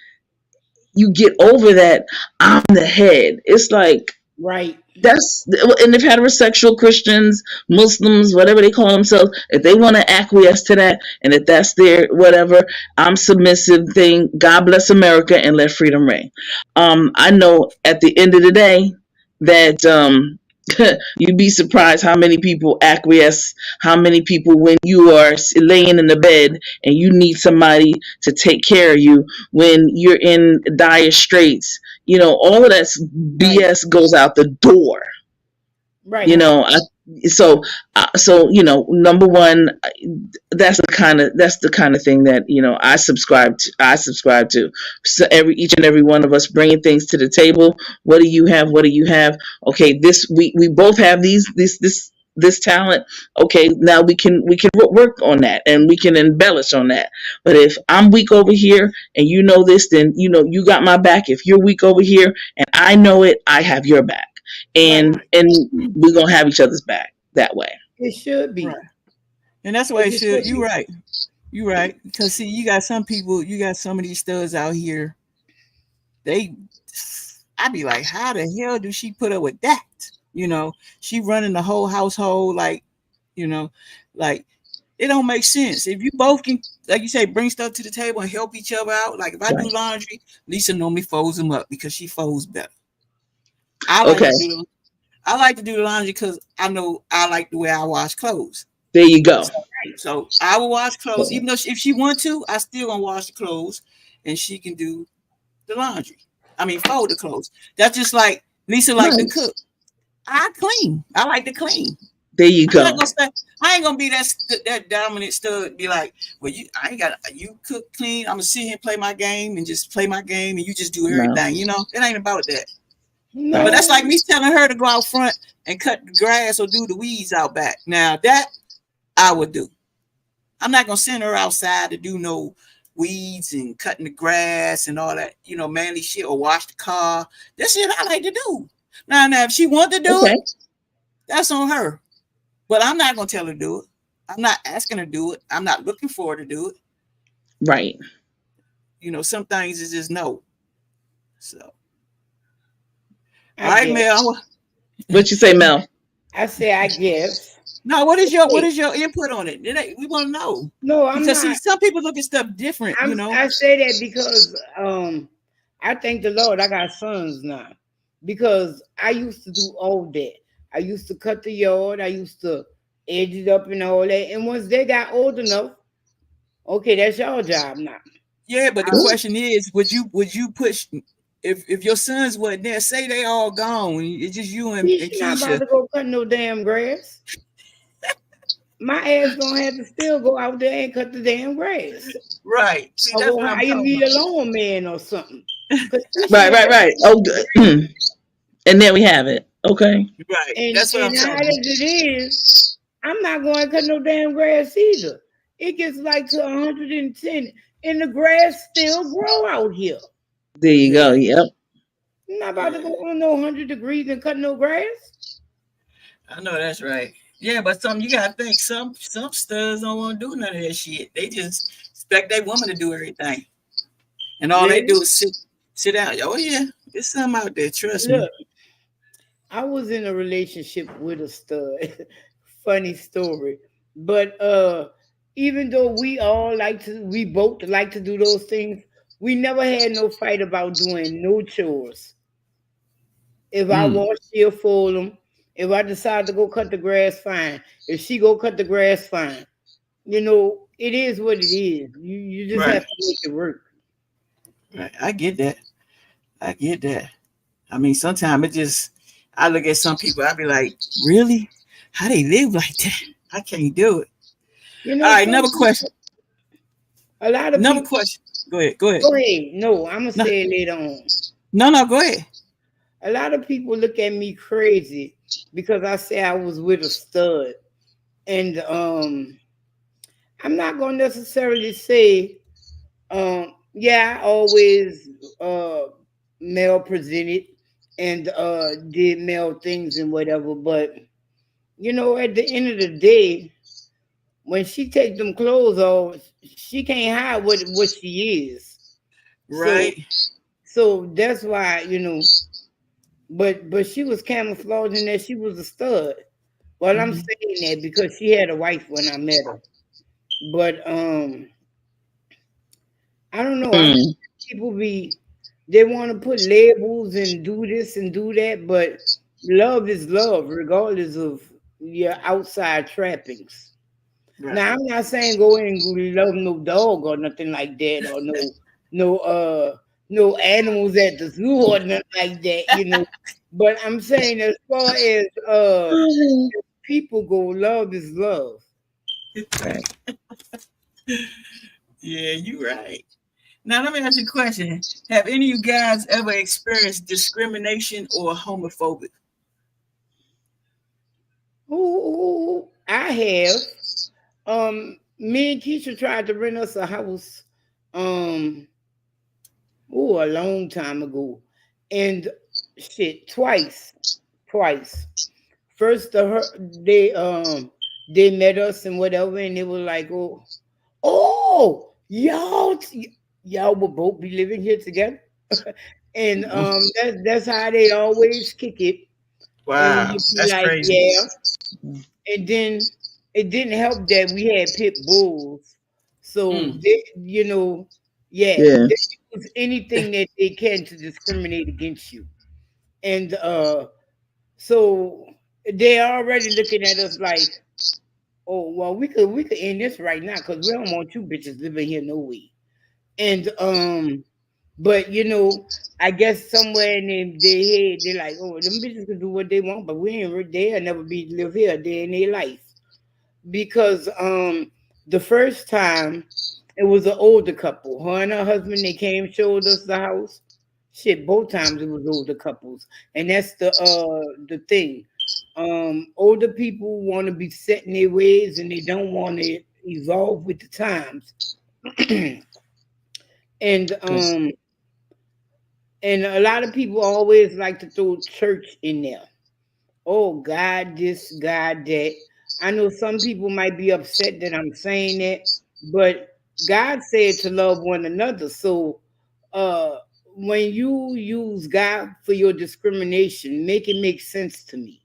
you get over that I'm the head. It's like right, that's and if heterosexual Christians, Muslims, whatever they call themselves, if they want to acquiesce to that, and if that's their whatever, I'm submissive thing. God bless America and let freedom reign. I know at the end of the day that you'd be surprised how many people acquiesce, how many people, when you are laying in the bed and you need somebody to take care of you, when you're in dire straits, all of that right, BS goes out the door. you right, know I, so number one, that's the kind of thing that I subscribe to. So each and every one of us bringing things to the table. What do you have? Okay, we both have this talent. Okay, now we can work on that and we can embellish on that. But if I'm weak over here and you know this, then you got my back. If you're weak over here and I know it, I have your back, right. and we're gonna have each other's back that way. It should be. Right. And that's the way It it just should. should You be. right. You're right. Because see, you got some people, you got some of these studs out here. They, I'd be like, how the hell do she put up with that? You know, she running the whole household, like, you know, like it don't make sense. If you both can, like you say, bring stuff to the table and help each other out. Like if I do Right. laundry, Lisa normally folds them up because she folds better. I like Okay. to do the I like to do the laundry because I know I like the way I wash clothes. There you go. So I will wash clothes, even though if she want to, I still gonna wash the clothes, and she can do the laundry. I mean, fold the clothes. That's just like Lisa like to Nice. cook. I clean. I like to clean. There you I'm not go. gonna say I ain't gonna be that dominant stud. Be like, well, I ain't got you cook clean. I'm gonna sit here and play my game and just play my game, and you just do No. everything. You know, it ain't about that. But Right. that's No, like me telling her to go out front and cut the grass or do the weeds out back. Now that I would do. I'm not gonna send her outside to do no weeds and cutting the grass and all that, manly shit or wash the car. That's shit I like to do. Now, if she want to do Okay. it, that's on her. But I'm not gonna tell her to do it. I'm not asking her to do it. I'm not looking for her to do it. Right. Some things is just no. So, I all right, guess. Mel. What you say, Mel? I say I guess. No, what is your what Hey, is your input on it? We want to know no, I'm because see, not. some people look at stuff different. I say that because I thank the Lord I got sons now. Because I used to do all that. I used to cut the yard, I used to edge it up and all that. And once they got old enough, okay, that's your job now. Yeah, but the I, question is, would you push if your sons wasn't there? Say they all gone, it's just you and she's not about Keisha, to go cut no damn grass. My ass gonna have to still go out there and cut the damn grass. right? See, Or that's go what I'm hire talking me a about. lawn man or something. Cause she Right. ain't Right. got Right. Oh, good. And there we have it. Okay. Right, that's what I'm and talking hot about. as it is, I'm not going to cut no damn grass either. It gets like to 110, and the grass still grow out here. There you Yeah, go. Yep. I'm not about to yeah, go on no 100 degrees and cut no grass. I know that's right. Yeah, but you gotta think some studs don't want to do none of that shit. They just expect their woman to do everything, and all they Really? do is sit down. Oh yeah, there's some out there. Trust me. Look, I was in a relationship with a stud. Funny story. But even though we both like to do those things, we never had no fight about doing no chores. If I Mm, wash, she'll fold them. If I decide to go cut the grass, fine. If she go cut the grass, fine. It is what it is. You just have right, to make it work. right. I get that. I get that. I mean, sometimes I look at some people, I be like, really? How they live like that? I can't do it. All right, Some another question. people, a lot of Another people. question. Go ahead. Go ahead. Go ahead. No, I'm gonna No, say it later on. no, go ahead. A lot of people look at me crazy because I say I was with a stud, and I'm not gonna necessarily say, yeah, I always male presented and did male things and whatever, but at the end of the day, when she take them clothes off, she can't hide what she is. So Right. so that's why, but she was camouflaging that she was a stud. Well, I'm Hmm. saying that because she had a wife when I met her. But I don't know. I think Mm. people they want to put labels and do this and do that, but love is love, regardless of your outside trappings. Right. Now I'm not saying go in and love no dog or nothing like that, or no no animals at the zoo or nothing like that. But I'm saying as far as people go, love is love. Right. Yeah, you right. Now let me ask you a question. Have any of you guys ever experienced discrimination or homophobic? I have. Me and Keisha tried to rent us a house. Um, a long time ago, and shit, twice. First, they met us and whatever, and they were like, oh, oh, y'all will both be living here together. And that's how they always kick it. And Wow, you'd be that's like, crazy. yeah. And then it didn't help that we had pit bulls. So Mm. they, yeah, Yeah. they use anything that they can to discriminate against you. And so they're already looking at us like, oh well, we could end this right now because we don't want you bitches living here no way. And but I guess somewhere in their head they're like, oh, them bitches can do what they want, but we ain't they'll never be live here a day in their life. Because the first time it was an older couple. Her and her husband, they came, showed us the house. Shit, both times it was older couples. And that's the thing. Older people want to be set in their ways and they don't want to evolve with the times. and Yes. and a lot of people always like to throw church in there. Oh, God, this, God, that. I know some people might be upset that I'm saying that, but God said to love one another. So uh when you use God for your discrimination, make it make sense to me.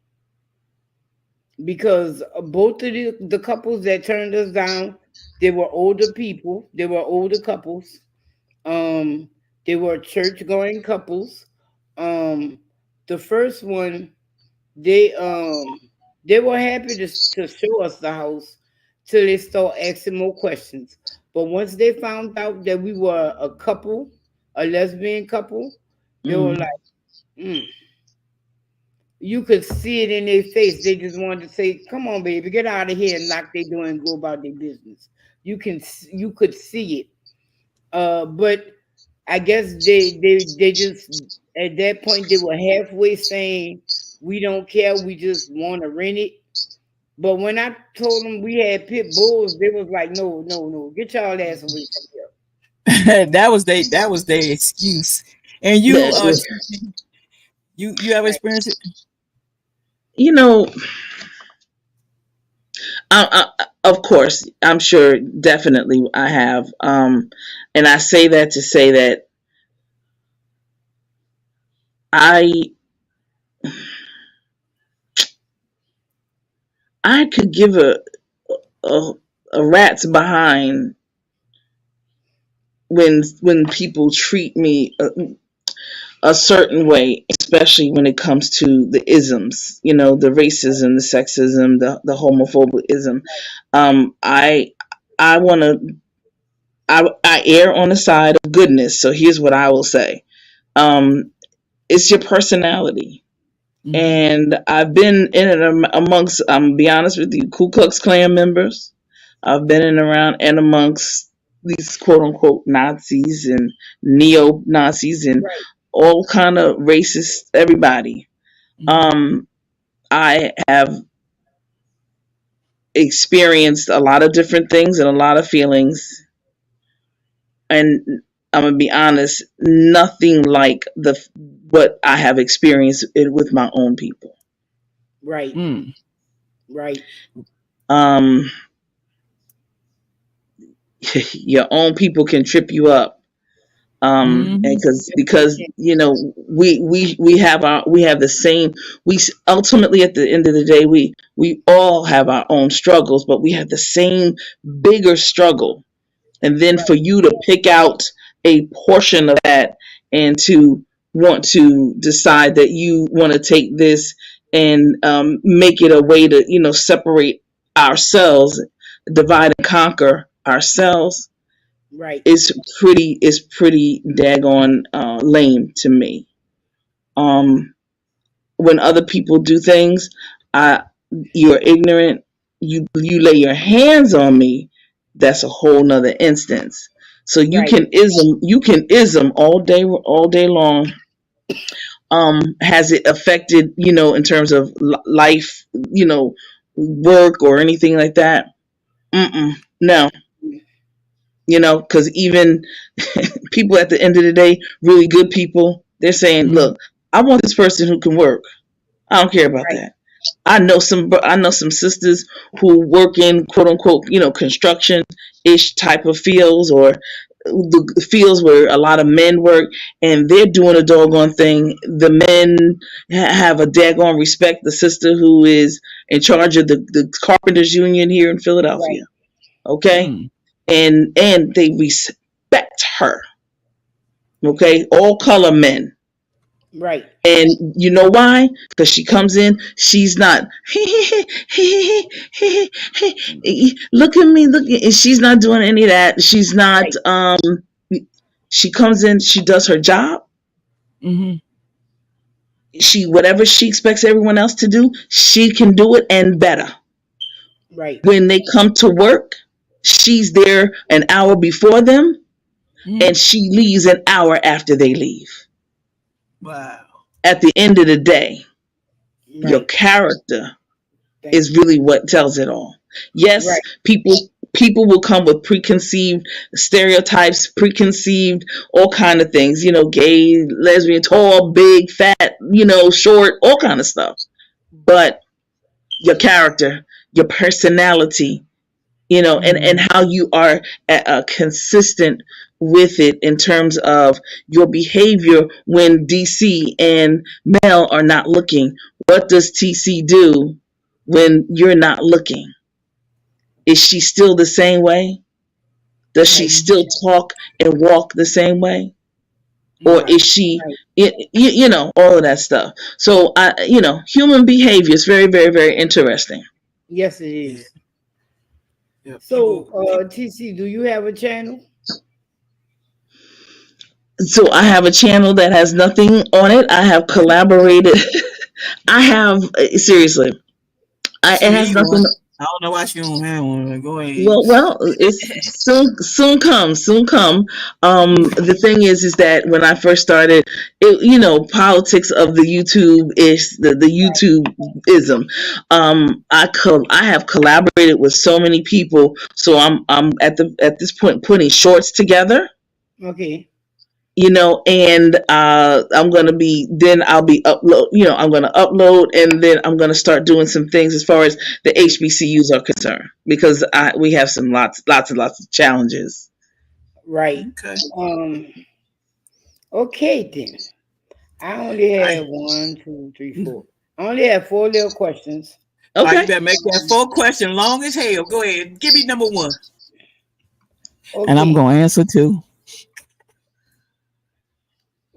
Because both of the couples that turned us down, they were older people, they were older couples. Um, they were church going couples. Um, the first one, they um they were happy to show us the house till they start asking more questions. But once they found out that we were a couple, a lesbian couple, they were Mm. like, mm. You could see it in their face. They just wanted to say, "Come on, baby, get out of here and lock their door and go about their business." You could see it. But I guess they just at that point they were halfway saying, "We don't care. We just want to rent it." But when I told them we had pit bulls, they was like, "No, no, no, get y'all ass away from here." That was their excuse. And you, That's it. Teecee, you ever Right, experienced it? You know, of course, I'm sure, definitely, I have. And I say that to say that I I could give a, a rat's behind when people treat me a certain way, especially when it comes to the isms, the right, racism, the sexism, the homophobism. I want to. I err on the side of goodness. So here's what I will say. Um, it's your personality. Mm-hmm. And I've been in and amongst, I'm gonna be honest with you, Ku Klux Klan members. I've been in around and amongst these quote unquote Nazis and neo Nazis and right, all kind of racist everybody. Mm-hmm. Um, I have experienced a lot of different things and a lot of feelings, and I'm gonna be honest, nothing like the what I have experienced it with my own people. right, Mm. right. Um, your own people can trip you up, and Mm-hmm. Yes, they because can. we have the same, ultimately at the end of the day, we all have our own struggles, but we have the same bigger struggle. And then for Right, you to pick out a portion of that and to want to decide that you want to take this and make it a way to separate ourselves, divide and conquer ourselves, right, is pretty daggone lame to me. Um, when other people do things, I you're ignorant. You lay your hands on me. That's a whole nother instance. So right, you can ism all day long. Has it affected in terms of life, work or anything like that? Mm-mm, no, because even people at the end of the day, really good people, they're saying, Mm-hmm. look, I want this person who can work. I don't care about right, that. I know some sisters who work in quote unquote, construction ish type of fields, or the fields where a lot of men work, and they're doing a doggone thing. The men have a daggone respect. The sister who is in charge of the carpenters union here in Philadelphia, Right. okay, Mm. and they respect her, okay, all color men. Right. And you know why? Because she comes in, she's not look at me, and she's not doing any of that. She's not Right. she comes in, she does her job. Mm-hmm. She whatever she expects everyone else to do, she can do it and better. Right. When they come to work, she's there an hour before them, Mm. and she leaves an hour after they leave. Wow. At the end of the day, your Right. character Thank is you. really what tells it all. Yes, Right. people will come with preconceived stereotypes, preconceived all kind of things, gay, lesbian, tall, big, fat, short, all kind of stuff. But your character, your personality, and Mm. how you are consistent with it in terms of your behavior when DC and Mel are not looking. What does TC do when you're not looking? Is she still the same way? Does she Right. still talk and walk the same way? Or Right. is she, Right. all of that stuff? So, human behavior is very, very, very interesting. Yes, it Yeah. is. Yeah. So, People. TC, do you have a channel? So I have a channel that has nothing on it. I have collaborated. I have seriously. She It has need nothing. one. I don't know why she don't have one. Go ahead. Well, it's soon come, soon come. The thing is that when I first started, politics of the YouTube is the YouTube ism. I have collaborated with so many people, so I'm at this point putting shorts together. Okay. And I'm gonna be then I'll be upload. I'm gonna upload, and then I'm gonna start doing some things as far as the HBCUs are concerned, because we have some lots and lots of challenges. Right. Okay. Um. Okay then. I only I, have one, two, three, four. I only have four little questions. all right, you Okay. better make that full question long as hell. Go ahead. Give me number one. And I'm Okay. gonna answer too.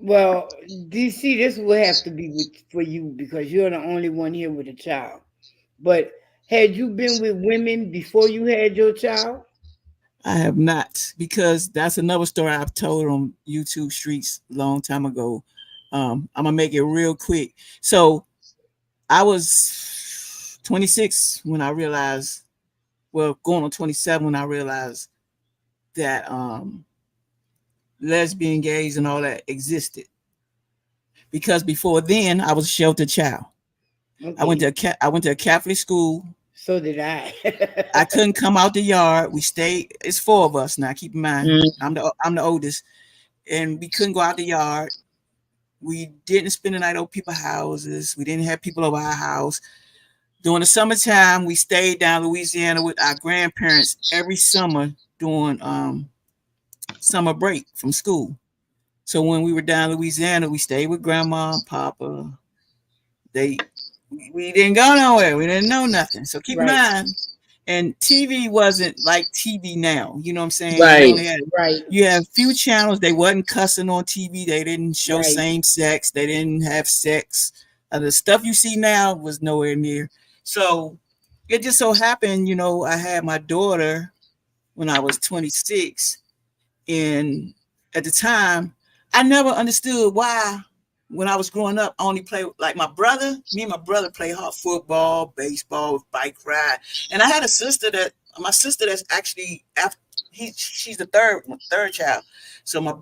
Well, DC, this will have to be for you because you're the only one here with a child. But had you been with women before you had your child? I have not, because that's another story I've told on YouTube streets a long time ago. I'm gonna make it real quick. So I was 26 when I realized, well, going on 27 when I realized that lesbian, gays, and all that existed. Because before then, I was a sheltered child. Okay. I went to a Catholic school. So did I. I couldn't come out the yard. We stayed. It's four of us now. Keep in mind, Mm, I'm the oldest, and we couldn't go out the yard. We didn't spend the night over people's houses. We didn't have people over our house. During the summertime, we stayed down Louisiana with our grandparents every summer during summer break from school. So when we were down in Louisiana, we stayed with grandma and papa. They we didn't go nowhere. We didn't know nothing. So keep in Right. mind, and TV wasn't like TV now. You know what I'm saying? right. Right. You have few channels. They wasn't cussing on TV. They didn't show Right. same sex. They didn't have sex. The stuff you see now was nowhere near. So it just so happened, I had my daughter when I was 26, and at the time, I never understood why. When I was growing up, I only played like my brother. Me and my brother played hard football, baseball, bike ride, and I had a sister my sister that's actually after she's the third child. So my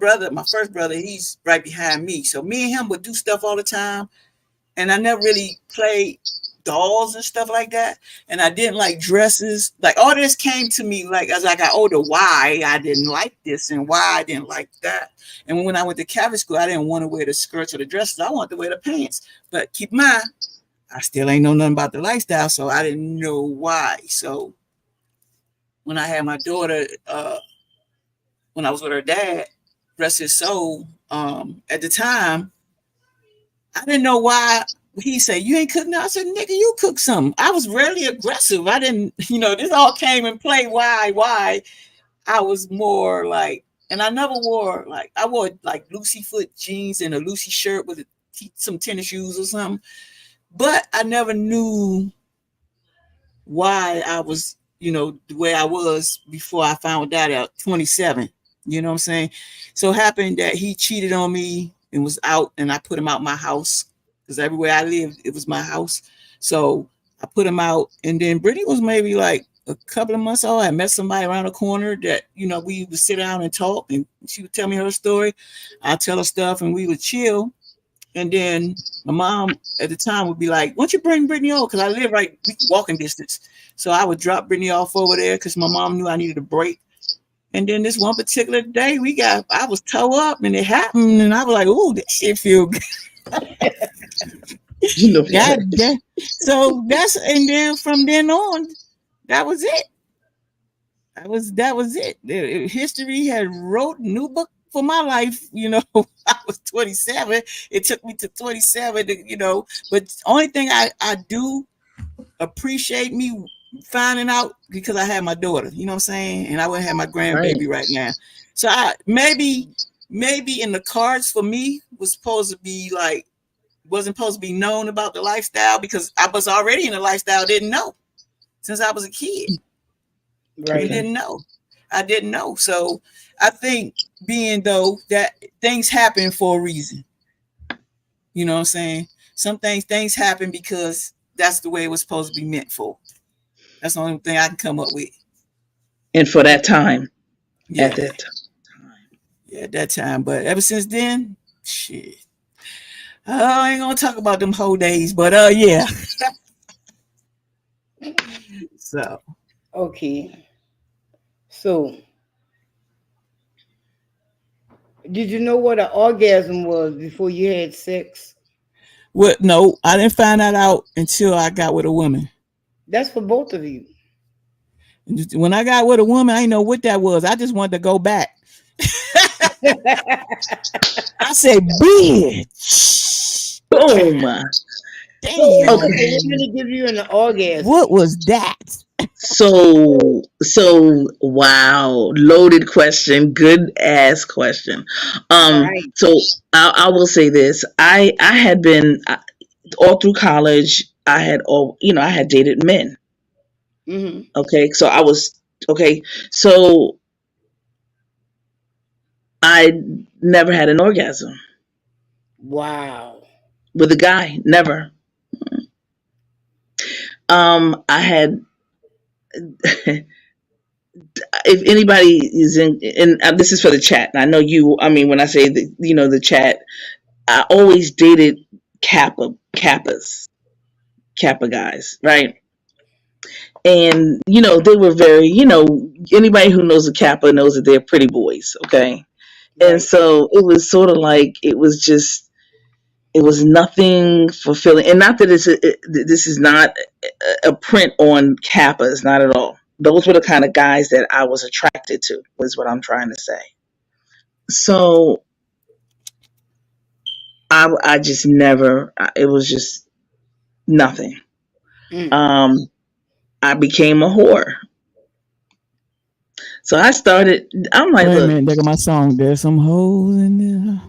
first brother, he's right behind me. So me and him would do stuff all the time, and I never really played dolls and stuff like that. And I didn't like dresses. Like all this came to me like as I got older, why I didn't like this and why I didn't like that. And when I went to Catholic school, I didn't want to wear the skirts or the dresses. I wanted to wear the pants. But keep in mind, I still ain't know nothing about the lifestyle, so I didn't know why. So when I had my daughter, when I was with her dad, rest his soul, at the time, I didn't know why he said, "You ain't cooking." I said, "Nigga, you cook something." I was really aggressive. I didn't, this all came in play. Why I was more like, and I never wore like, I wore like Lucy foot jeans and a Lucy shirt with some tennis shoes or something. But I never knew why I was, the way I was before I found out at 27. You know what I'm saying? So it happened that he cheated on me and was out, and I put him out my house because everywhere I lived, it was my house. So I put him out, and then Brittany was maybe like a couple of months old. I met somebody around the corner that, we would sit down and talk, and she would tell me her story. I'd tell her stuff, and we would chill. And then my mom at the time would be like, "Why don't you bring Brittany over?" Because I live right walking distance. So I would drop Brittany off over there because my mom knew I needed a break. And then this one particular day, I was toe up and it happened. And I was like, "Ooh, this shit feel good." God damn. So and then from then on, that was it. That was it. History had wrote a new book for my life. I was 27. It took me to 27 to, but the only thing I do appreciate me finding out because I had my daughter, you know what I'm saying? And I wouldn't have my grandbaby right now. So I maybe in the cards for me wasn't supposed to be known about the lifestyle because I was already in the lifestyle, didn't know since I was a kid. Right. I didn't know. So I think being though that things happen for a reason. You know what I'm saying? Some things happen because that's the way it was supposed to be meant for. That's the only thing I can come up with. And for that time. Yeah. At that time. Yeah, at that time. But ever since then, shit. I ain't gonna talk about them whole days, but yeah. So. Okay. So, did you know what an orgasm was before you had sex? What? No, I didn't find that out until I got with a woman. That's for both of you. When I got with a woman, I didn't know what that was. I just wanted to go back. I said, "Bitch, boom." Damn. Okay, let me give you an orgasm. What was that? So wow, loaded question, good ass question. Right. So I will say this: I had been all through college. I had dated men. Mm-hmm. Okay, so I was okay. So I never had an orgasm. Wow. With a guy, never. I had. If anybody is in this is for the chat. And I know you. I mean, when I say the chat, I always dated Kappa guys, right? And they were very, anybody who knows a Kappa knows that they're pretty boys, okay? Right. And so it was sort of like it was nothing fulfilling. And not that this is not a print on Kappas, not at all. Those were the kind of guys that I was attracted to, is what I'm trying to say. So I just never, it was just nothing. I became a whore. So I'm like, wait a minute, look at my song. There's some hoes in there.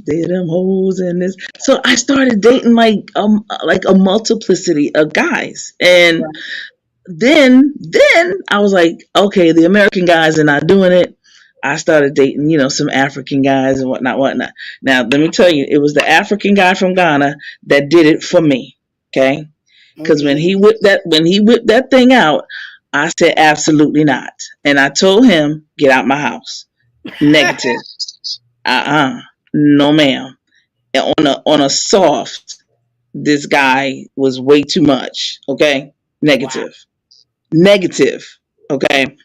There's them hoes in this. So I started dating like a multiplicity of guys. And then I was like, okay, the American guys are not doing it. I started dating, some African guys and whatnot. Now, let me tell you, it was the African guy from Ghana that did it for me. Okay. Because when he whipped that thing out, I said, absolutely not. And I told him, get out my house. Negative. No, ma'am. And on a soft, this guy was way too much. Okay. Negative. Wow. Negative. Okay.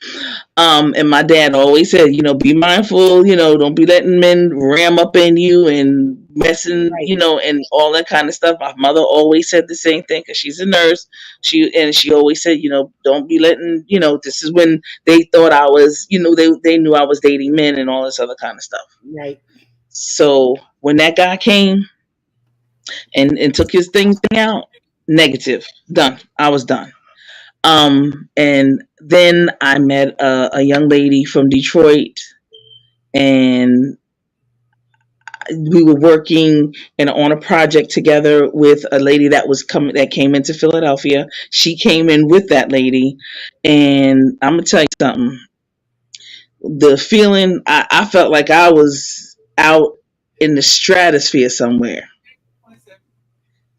And my dad always said, be mindful, don't be letting men ram up in you and messing, Right. and all that kind of stuff. My mother always said the same thing because she's a nurse. She always said, don't be letting, this is when they thought I was, they knew I was dating men and all this other kind of stuff. Right. So when that guy came and took his thing out, negative, done. I was done. And then I met a young lady from Detroit, and we were working on a project together with a lady that came into Philadelphia. She came in with that lady, and I'm gonna tell you something. The feeling I felt like I was out in the stratosphere somewhere.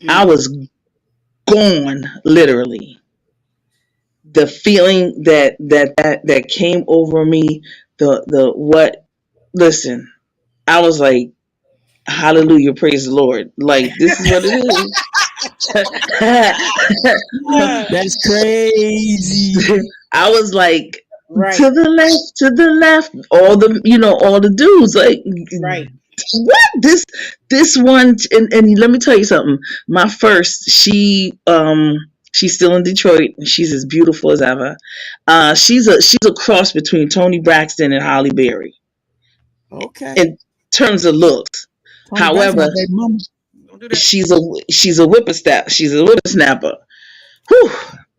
I was gone, literally. The feeling that came over me, the what? Listen, I was like, hallelujah, praise the Lord. Like, this is what it is. That's crazy. I was like, Right. to the left, all the dudes, like, Right. what? This one, and let me tell you something. My first, she's still in Detroit, and she's as beautiful as ever. She's a cross between Toni Braxton and Holly Berry Okay. in terms of looks. Tony Braxton, However, my baby mama. Don't do that. she's a whippersnapper. She's a whippersnapper. Whew.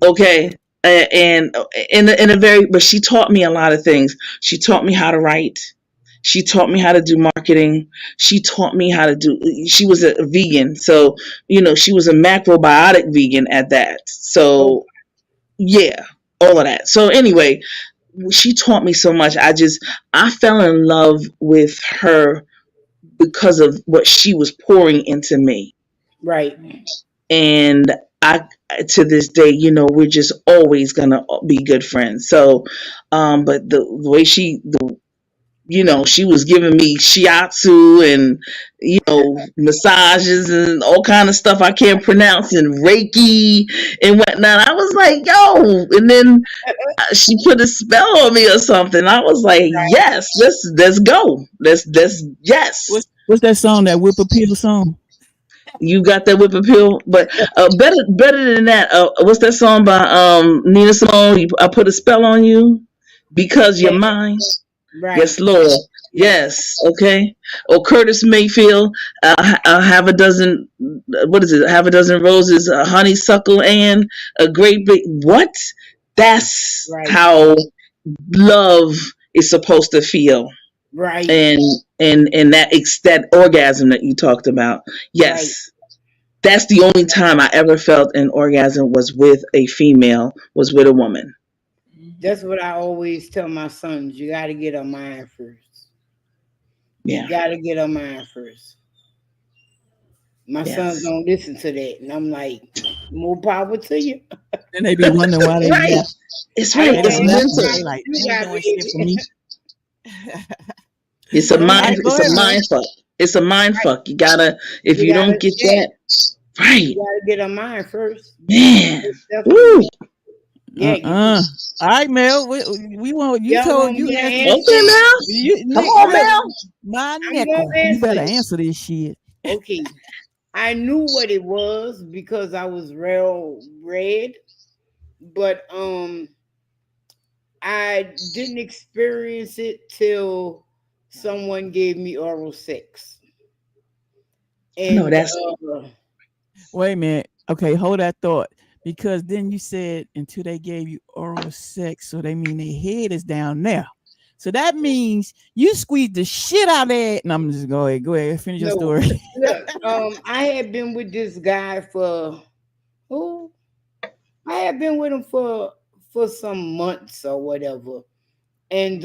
Okay. And in a very, but she taught me a lot of things. She taught me how to write. She taught me how to do marketing. She taught me how to do. She was a vegan, so she was a macrobiotic vegan at that. So yeah, all of that. So anyway, she taught me so much. I fell in love with her because of what she was pouring into me. Right. And I, to this day, we're just always gonna be good friends. So, but the way she was giving me shiatsu and massages and all kind of stuff I can't pronounce, and Reiki and whatnot. I was like, yo, and then she put a spell on me or something. I was like, yes, let's go. Let's yes. What's that song? That Whip Appeal song? You got that whip appeal, but better than that. What's that song by Nina Simone? I put a spell on you because you're mine. Right. Yes, Lord. Yes. Okay. Or Curtis Mayfield. Have a dozen. What is it? Have a dozen roses. Honeysuckle and a great big. What? That's how love is supposed to feel. Right. And that orgasm that you talked about. Yes. That's the only time I ever felt an orgasm was with a female, was with a woman. That's what I always tell my sons. You got to get a mind first. Yeah. You got to get a mind first. My sons don't listen to that. And I'm like, more power to you. And they be wondering why they right. It's right. It's mental. Like, doing shit for me. It's a mind. It's a mind fuck. It's a mind fuck. You gotta. If you don't get that right, you gotta get a mind first. Man. Woo. Yeah. All right, Mel. We want you. Told you. Okay, Mel. Come on, Mel. My nickel. You better answer this shit. Okay. I knew what it was because I was well read, but I didn't experience it till someone gave me oral sex. And no, that's wait a minute. Okay, hold that thought. Because then you said until they gave you oral sex, so they mean their head is down there. So that means you squeezed the shit out of it. And I'm just go ahead, finish your story. Look, I had been with this guy for I had been with him for some months or whatever. And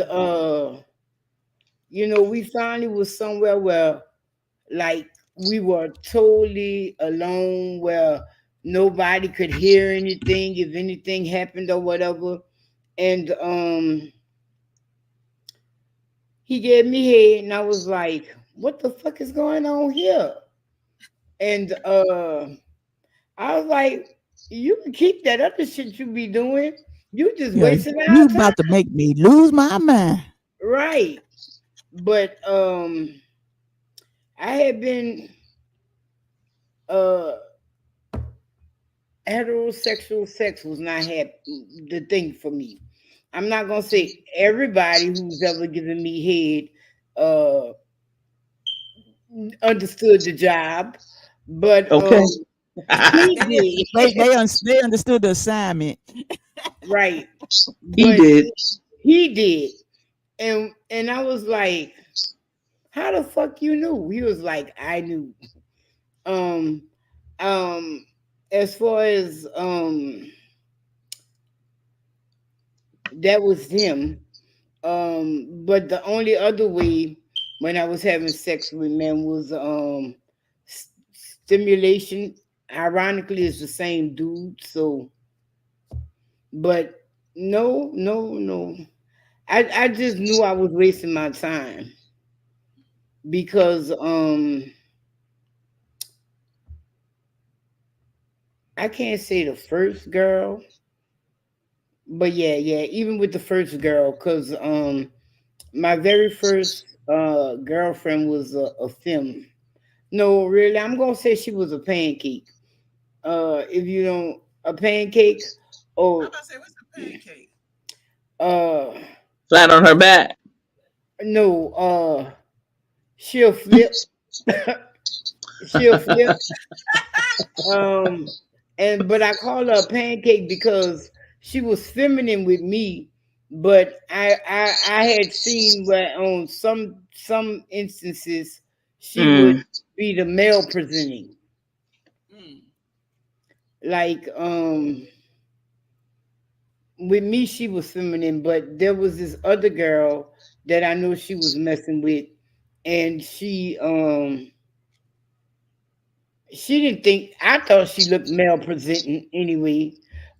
we finally was somewhere where like we were totally alone, where nobody could hear anything if anything happened or whatever. And he gave me head, and I was like, what the fuck is going on here? And I was like, you can keep that other shit you be doing. You just wasting our time. You about to make me lose my mind. Right. But I had been uh heterosexual sex was not the thing for me. I'm not gonna say everybody who's ever given me head understood the job, but Okay. he did. They understood the assignment. Right, He but did. he did, and I was like, "How the fuck you knew?" He was like, "I knew." Um, um, as far as that was him. But the only other way when I was having sex with men was stimulation. Ironically, it's the same dude. So, but no, no, no. I just knew I was wasting my time because I can't say the first girl, but yeah, yeah. Even with the first girl, because my very first girlfriend was a femme. No, really, I'm gonna say she was a pancake. If you don't a pancake, I'm or about to say, what's a pancake? uh, Flat on her back. no, she'll flip, she'll flip. Um, and but I call her a pancake because she was feminine with me, but I had seen where on some instances she would Mm. be the male presenting, Mm. like with me she was feminine, but there was this other girl that I know she was messing with, and she didn't think, I thought she looked male presenting anyway.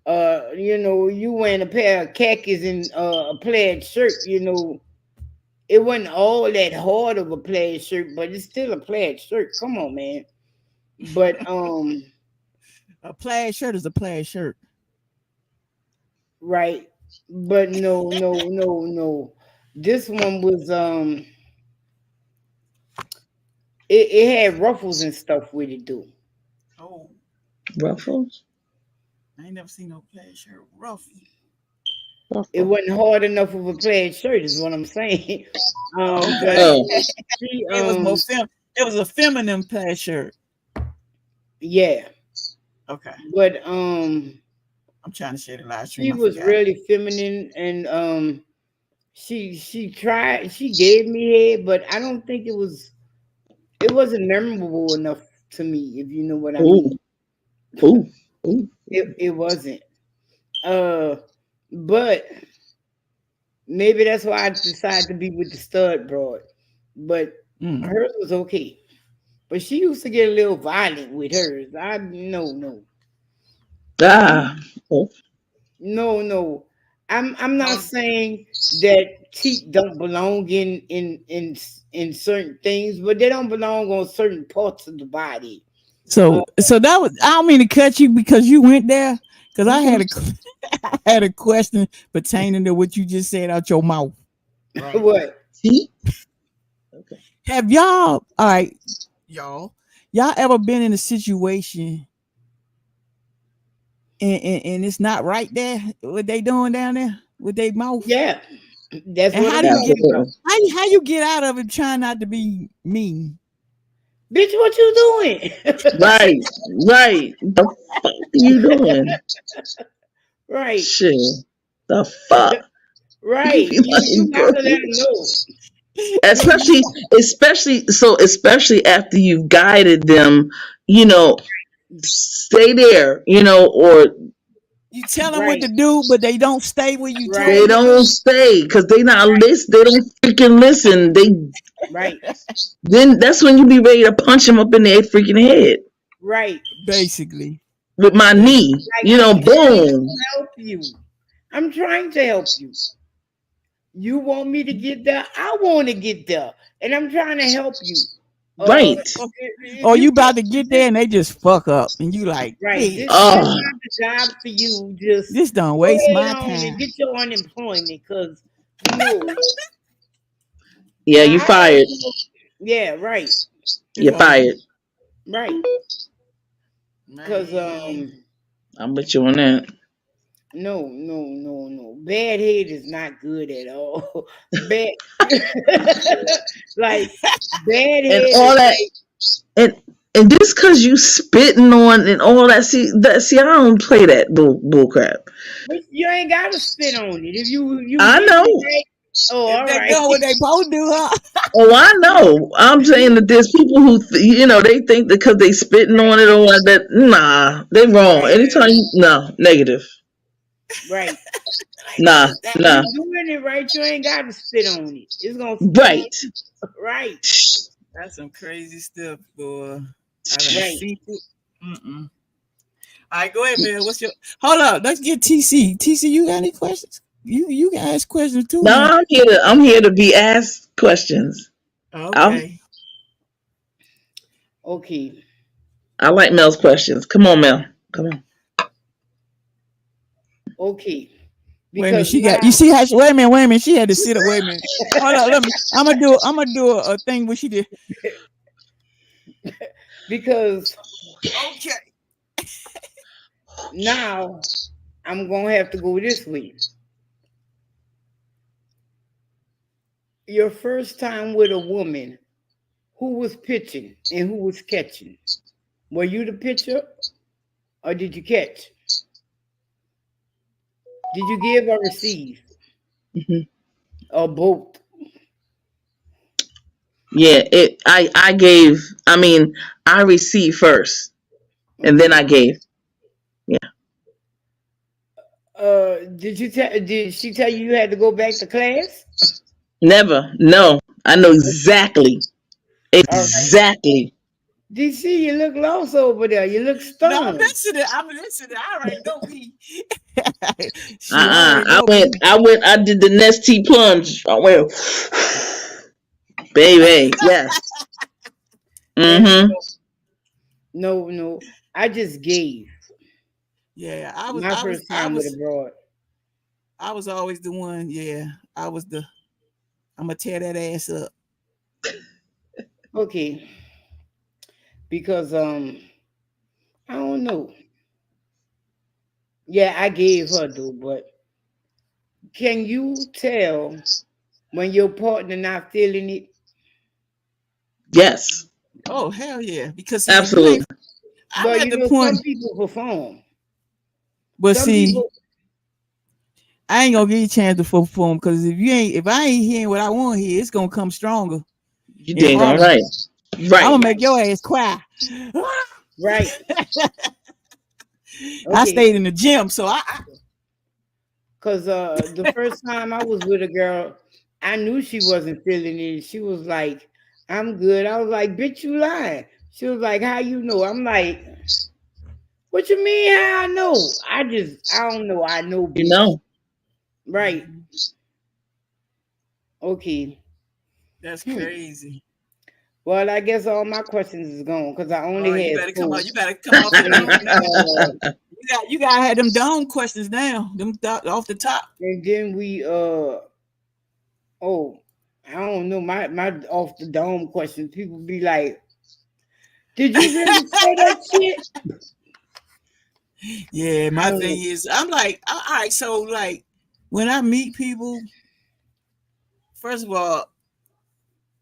You wearing a pair of khakis and a plaid shirt, it wasn't all that hard of a plaid shirt, but it's still a plaid shirt. Come on, man. But A plaid shirt is a plaid shirt. right. But no, no, no, no. This one was it had ruffles and stuff with it too. Oh, Ruffles. I ain't never seen no plaid shirt ruffle. It Ruffle. wasn't hard enough of a plaid shirt, is what I'm saying. But Okay. Oh. she It was more it was a feminine plaid shirt. yeah. Okay. But I'm trying to share the live stream. she I was forgot. really feminine, and she gave me head, but I don't think it wasn't memorable enough to me, if you know what I Ooh. mean. Ooh. Ooh. It wasn't. Uh but maybe that's why I decided to be with the stud broad. But Mm. hers was okay. But she used to get a little violent with hers. I no no. Ah. Oh. No, no. I'm not No. saying that teeth don't belong in certain things, but they don't belong on certain parts of the body. Uh, So that was. I don't mean to cut you because you went there. Because I had mhm. a I had a question pertaining to what you just said out your mouth. Right. What? See? Okay. Have y'all? All right, y'all ever been in a situation and it's not right there? What they doing down there with their mouth? Yeah, that's And what how I'm do you get talking about. Absolutely. how you get out of it trying not to be mean? Bitch, what you doing? Right. Right. The fuck are you doing? Right, Shit. The fuck? You right. be You like, gotta girl. let them know. Especially, especially after you've guided them, you know, stay there, or You tell them what Right, to do, but they don't stay where you told they them right, to don't do. stay because they not listen. They don't freaking listen. right, Then that's when you be ready to punch them up in their freaking head right. Basically, with my knee. basically. Like I'm trying to Boom. help you. I'm trying to help you. You want me to get there? I want to get there, and I'm trying to help you. Right. If Or you you can't, about to get there this and they just fuck up, and you like, right, this bitch, Oh, not the job for you. Just this don't go waste ahead my on and time. get your unemployment, because no, yeah, you I don't fired. know. Yeah, right. You're fired. Right. Because I'm with you on that. no. Bad head is not good at all. Bad like bad And head all is that, like and and just cause you spitting on and all that, see, I don't play that bull crap. but you ain't gotta spit on it. If you I hitting know. it right, oh If all they right. doing what they supposed to do, huh? Oh, I know. I'm saying that there's people who, they think that because they spitting Right, on it or that, nah, they wrong. right, Anytime, no, negative. right. Like Nah, If nah, you doing it right, you ain't gotta spit on it. It's gonna spit on right. right. that's some crazy stuff, boy. I done Right. seen it. Mm-mm. All right, go ahead, man. What's your? Hold up. Let's get TC. TC, you got any questions? You can ask questions too No, now. I'm here to be asked questions. I Okay. Okay. I like Mel's questions. Come on, Mel. Come on. Okay. Wait a minute. Because She got. now You see how? Wait a minute. Wait a minute. She had to sit up. Wait a minute. Hold up. Let me. I'm gonna do a thing where she did. because Okay. now I'm gonna have to go this way. Your first time with a woman, who was pitching and who was catching? Were you the pitcher or did you catch? Did you give or receive Hmm. or both? Yeah, I gave. I mean, I received first, and then I Okay. gave. Yeah, Did she tell you you had to go back to class? never. No, I know exactly, All right. exactly. DC, you look lost over there. You look No, I'm stoned. listening. I'm listening. I already know me. Shoot, I Uh-uh. already know me. I did the Nestea plunge. I went, baby. Yes. And Mm-hmm. no. I just gave Yeah, my first time with a broad. I was always the one. Yeah, I was the. I'm gonna tear that ass up. Okay. Because I don't know. Yeah, I gave her though, but can you tell when your partner not feeling it? Yes. Oh hell yeah! Because see, if you Absolutely. ain't, I'm Well, at you the know, point. some people perform. But Some see, people I ain't gonna give you a chance to perform because if I ain't hearing what I want to hear, it's gonna come stronger You and dang all harder. right. I'm Right. gonna make your ass cry. right. I Okay. stayed in the gym, so I Cause the first time I was with a girl, I knew she wasn't feeling it. She was like, I'm good. I was like, bitch, you lying. She was like, how you know? I'm like, what you mean how I know? I don't know. I know, You bitch. know. Right. Mhm. Okay. That's Hmm. crazy. Well, I guess all my questions is gone because I Oh, only you had better come four. out. You better come off the And dome now. You gotta have them dome questions now. Them off the top. and then we oh, I don't know, my off the dome questions. People be like, did you really say that shit? Yeah, I my don't thing know. is, I'm like, all right. So like, when I meet people, first of all,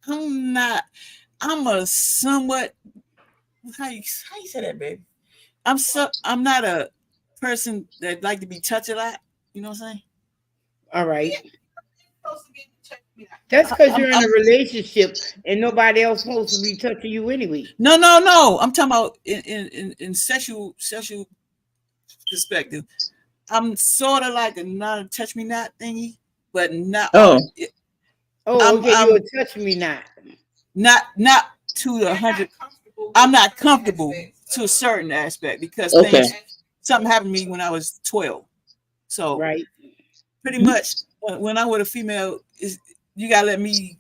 I'm not. I'm a somewhat. How you say that, baby? I'm not a person that like to be touched a lot. You know what I'm saying? All Yeah, right. supposed to be touching me. That's because you're in I'm a relationship and nobody else supposed to be touching you anyway. no. I'm talking about in sexual perspective. I'm sort of like a not a touch me not thingy, but not all. Oh, Oh, okay, I'm you'll touch me not. not to the 100. I'm not comfortable to a certain aspect because okay. something happened to me when I was 12. So Right. pretty Mhm. much when I'm with a female, is you gotta let me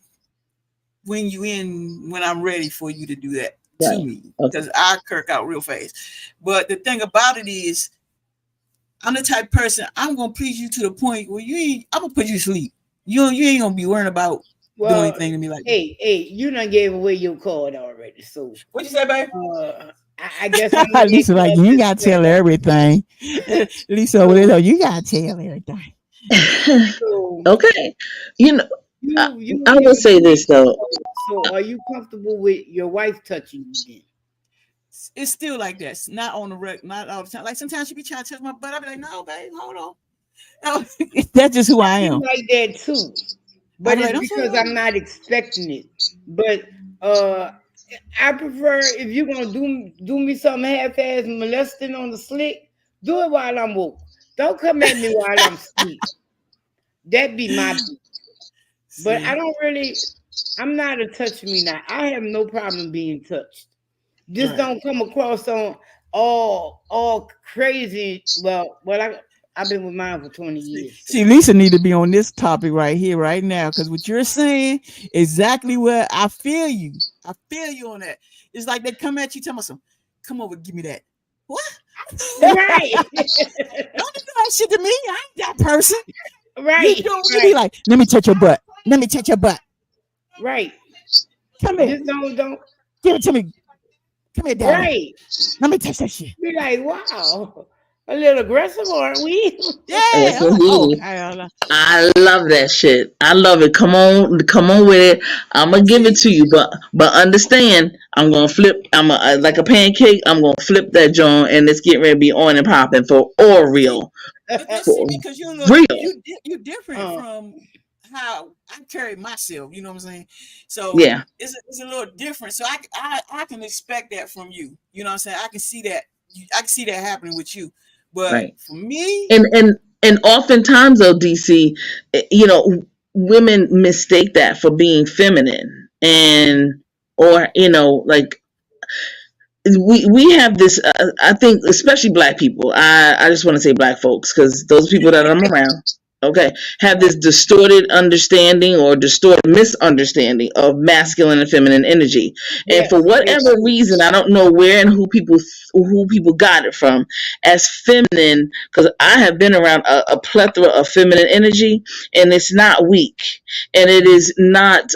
wing you in when I'm ready for you to do that to Right. me Okay. because I kirk out real fast. But the thing about it is, I'm the type of person I'm gonna please you to the point where you ain't. I'm gonna put you to sleep. You ain't gonna be worrying about do Well, anything to me like that. hey, you done gave away your card already, so What you say, babe? I guess I'm gonna let Lisa, like, you you have ain't this gotta tell plan. everything. Lisa over So, there, you gotta tell everything. so Okay. You know, I, you I give will me say this though. so are you comfortable with your wife touching you then? It's still like that. It's not on the rec, not all the time. Like sometimes she be trying to touch my butt. I be like, no, babe, hold on. No, that's just who I Be am. like that too. I But be like, it's don't say because that. I'm not expecting it. But uh I prefer if you're gonna do me something half-ass molesting on the slick, do it while I'm woke. Don't come at me while I'm asleep. That be my beat. But I See, don't really I'm not a touch me not. I have no problem being touched. Just right. don't come across on all crazy. I've been with mine for 20 years. So See, Lisa need to be on this topic right here, right now, because what you're saying exactly where I feel you. I feel you on that. It's like they come at you, tell me some, come over, give me that. What? Don't right. do that shit to me. I ain't that person. You right. do. You be Right. like, let me touch your butt. Let me touch your butt. Right. Come here. Just don't Give it to me. Come here, daddy. right. Let me touch that shit. Be like, wow, a little aggressive, aren't we? Yeah. Yes, I'm like, oh, indeed. hell. I love that shit. I love it. Come on with it. I'm gonna give it See, to you, but understand, I'm gonna flip. I'm like a pancake. I'm gonna flip that joint, and it's getting ready to be on and popping for all see, real, but see, for because you look, real. you different uh, from how I carry myself. You know what I'm saying? So Yeah, it's a little different. So I can expect that from you. You know what I'm saying? I can see that. I can see that happening with you. But right. for me, And oftentimes, though, DC, you know, women mistake that for being feminine, and or like we have this I think especially black people, I just want to say black folks because those people that I'm around, okay, have this right, distorted understanding or distorted misunderstanding of masculine and feminine energy, and for yes, they whatever do. reason I don't know where and who people got it from as feminine, because I have been around a plethora of feminine energy, and it's not weak, and it mhm, is not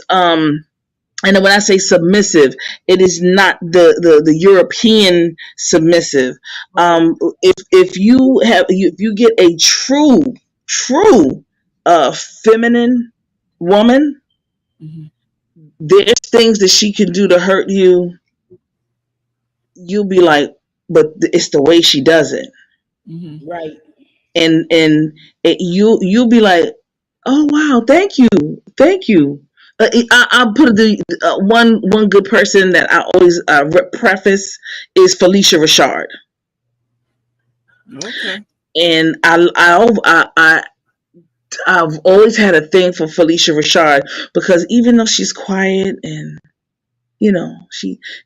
and when I say submissive, it is not the European submissive. right, If if you get a true feminine woman, mhm, there's things that she can do to hurt you. You'll be like, but it's the way she does it, mhm, Right, you'll be like, oh wow, thank you. I'll put the one good person that I always preface is Felicia Rashard, okay, and I've always had a thing for Felicia Rashard because even though she's quiet and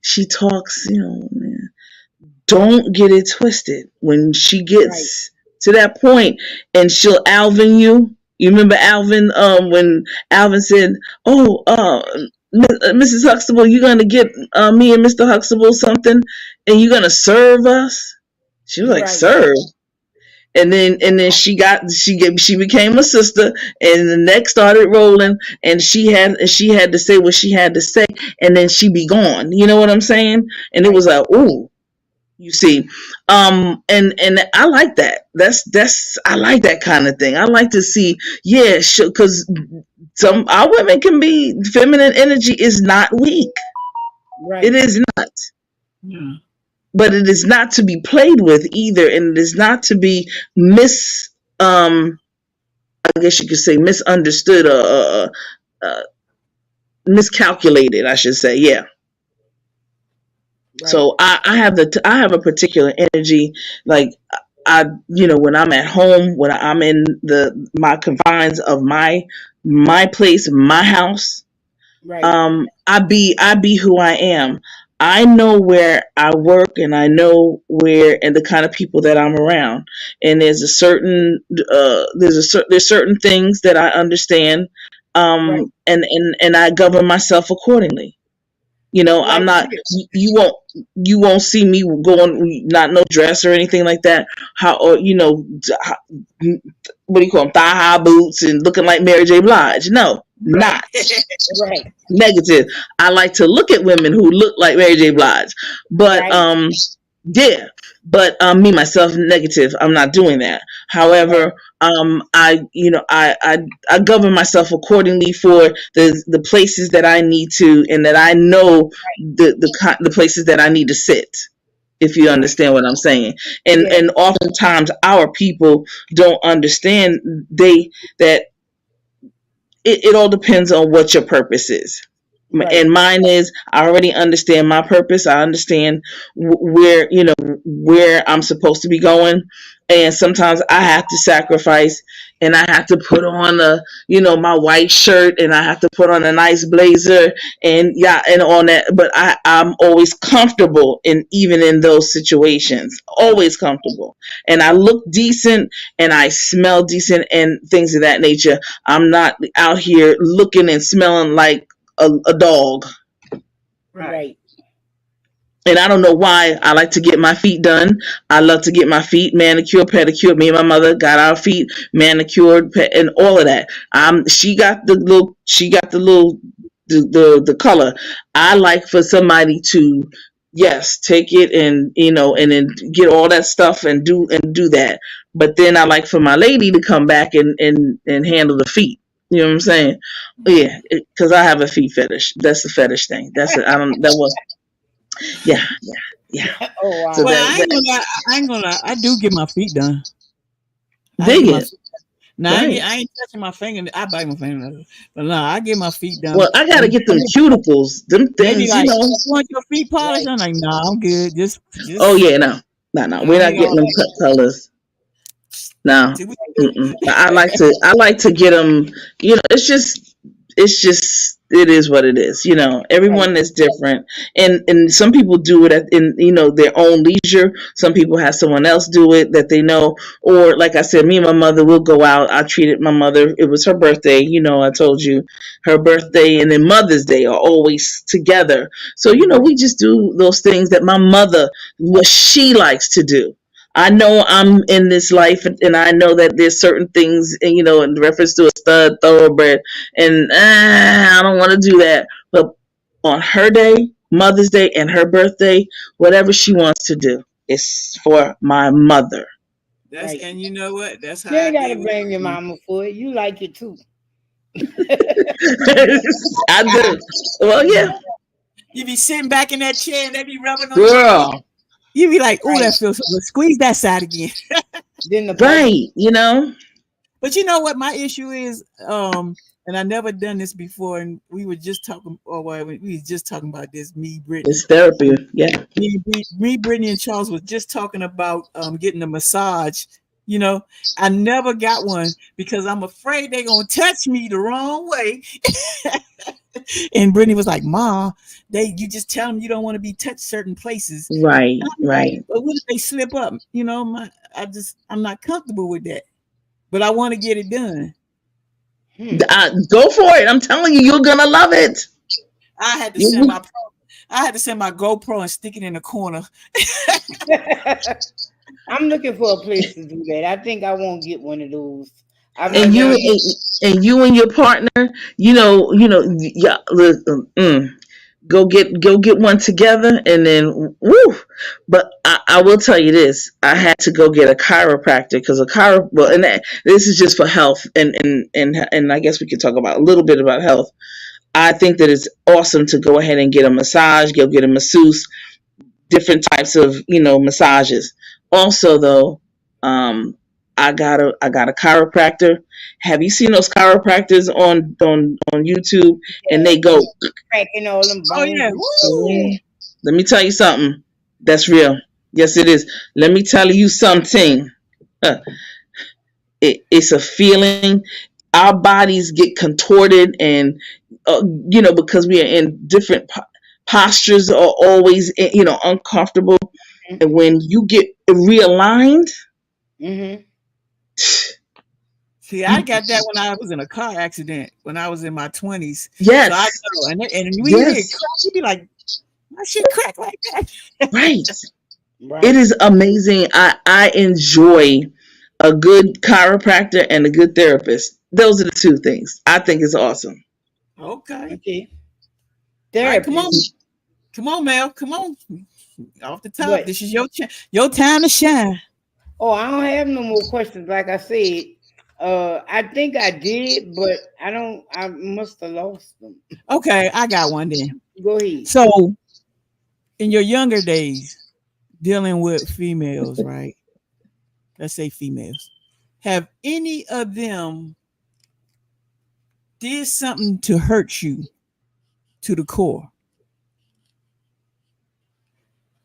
she talks, don't get it twisted. When she right, gets to that point and she'll Alvin you. You remember Alvin, when Alvin said, "Oh, Mrs. Huxtable, you're gonna get me and Mr. Huxtable something, and you're gonna serve us." She was like, right, "Serve." And then she became a sister, and the neck started rolling, and she had to say what she had to say, and then she be gone. You know what I'm saying? And it was right, like, ooh, you see, and I like that. That's I like that kind of thing. I like to see, yeah, because some our women can be feminine energy is not weak. It right, is not, yeah, but it is not to be played with either, and it is not to be um I guess you could say misunderstood, or uh, miscalculated. I should say, yeah. right, So I have a particular energy, like when I'm at home, when I'm in the my confines of my place, my house, right, I be who I am. I know where I work, and I know where and the kind of people that I'm around, and there's certain things that I understand, right, and I govern myself accordingly. I'm Right not. here. You won't see me going not no dress or anything like that. How or what do you call them, thigh high boots and looking like Mary J. Blige? No, Right. not Right. negative. I like to look at women who look like Mary J. Blige, but Right. yeah, but me myself negative. I'm not doing that. Right. However, I govern myself accordingly for the places that I need to, and that I know the places that I need to sit. If you Right. understand what I'm saying, Yes. and oftentimes our people don't understand that it all depends on what your purpose is. Right. And mine is, I already understand my purpose. I understand where where I'm supposed to be going, and sometimes I have to sacrifice, and I have to put on my white shirt, and I have to put on a nice blazer, and yeah, and on that. But I'm always comfortable even in those situations, always comfortable, and I look decent, and I smell decent, and things of that nature. I'm not out here looking and smelling like a dog. Right. Right. And I don't know why I like to get my feet done. I love to get my feet manicured, pedicured. Me and my mother got our feet manicured and all of that. She got the little the color. I like for somebody to, yes, take it and and then get all that stuff and do that. But then I like for my lady to come back and handle the feet. You know what I'm saying? Yeah, because I have a feet fetish. That's a fetish thing. That's it. I don't. That was yeah, yeah. Oh So wow. Well, that, I ain't that gonna lie. I ain't gonna lie. I do get my feet done. I dig get my it feet. Now right. I ain't touching my finger. I bite my finger, but no, I get my feet done. Well, I gotta And get them cuticles. Them they be things, like, "You you know. want your feet polished?" Right. I'm like, "Nah, I'm good. Oh Just yeah, no, no, no. We're I not ain't getting all them that." cut colors. No, See what you mm-mm. do. I like to get them. It is what it is. Right. Everyone is different, and some people do it in their own leisure. Some people have someone else do it that they know, or like I said, me and my mother will go out. I treated my mother. It was her birthday. I told you, her birthday and then Mother's Day are always together. So Mhm. we just do those things that my mother, what she likes to do. I know I'm in this life, and I know that there's certain things, in reference to a stud thoroughbred, and I don't want to do that. But on her day, Mother's Day, and her birthday, whatever she wants to do, is for my mother. That's Right. and you know what? That's how You I ain't gotta did with blame your me. mama for it. You like it too. I do. Well, yeah, You be sitting back in that chair and they be rubbing on your feet. girl, You be like, "Oh, Right. that feels so good." Squeeze that side again. Then the bite. right. But you know what my issue is? And I never done this before, and we were just talking. Oh, well, we was just talking about this. Me, Brittany, It's therapy. Yeah, Brittany, and Charles was just talking about getting a massage. You know, I never got one because I'm afraid they're gonna touch me the wrong way. And Brittany was like, "Ma, you just tell them you don't want to be touched certain places." right, I'm like, right. but what if they slip up? I'm not comfortable with that, but I want to get it done. Hmm. Go for it. I'm telling you, you're gonna love it. I had to send You my I had to send my GoPro and stick it in the corner. I'm looking for a place to do that. I think I won't get one of those. I've I and never you got had. and you and your partner, yeah, listen, go get one together, and then woo. But I will tell you this: I had to go get a chiropractor because well, and this is just for health, and I guess we could talk about a little bit about health. I think that it's awesome to go ahead and get a massage, go get a masseuse, different types of massages. Also, though, um, I got a chiropractor. Have you seen those chiropractors on YouTube? And Yeah, they go, cracking all them Oh bones yeah, and stuff. Yeah. woo! let me tell you something. That's real. Yes, it is. Let me tell you something. Uh, it's a feeling. Our bodies get contorted, and because we are in different postures, are always uncomfortable. And when you get realigned, Mm-hmm. See, I you got that when I was in a car accident when I was in my 20s. So I yes, know, and when you hear it yes, crack, you be like, My shit crack like that. Right. It Right. is amazing. I enjoy a good chiropractor and a good therapist. Those are the two things. I think it's awesome. Okay. Okay. All right, come on. Therapist. Come on, Mel. Come on. Off the top. But This is your time to shine. oh, I don't have no more questions. Like I said, I think I did, but I don't. I must have lost them. Okay, I got one then. Go ahead. So in your younger days, dealing with females, right? Let's say females. Have any of them did something to hurt you to the core?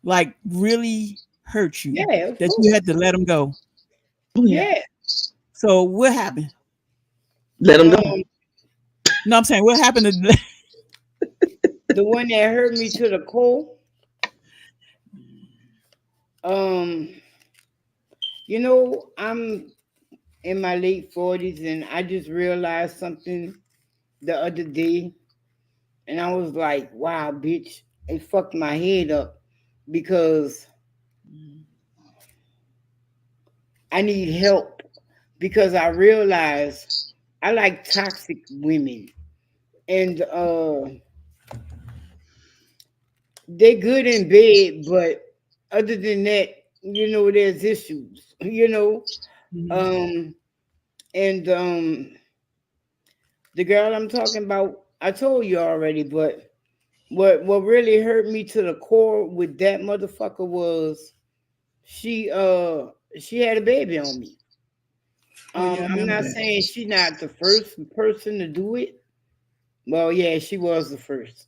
Like really hurt you Yeah, of that you course. had to let them go. Oh yeah. Yeah. So what happened? Let them go. Um, No, I'm saying what happened to the one that hurt me to the core. Um, I'm in my late 40s, and I just realized something the other day, and I was like, "Wow, bitch, it fucked my head up because I need help." Because I realized I like toxic women, and they're good in bed, but other than that, there's issues. Mhm. Um, and the girl I'm talking about, I told you already, but what really hurt me to the core with that motherfucker was she uh she had a baby on me. Oh yeah, I I'm remember not that. saying she's not the first person to do it. Well, yeah, she was the first.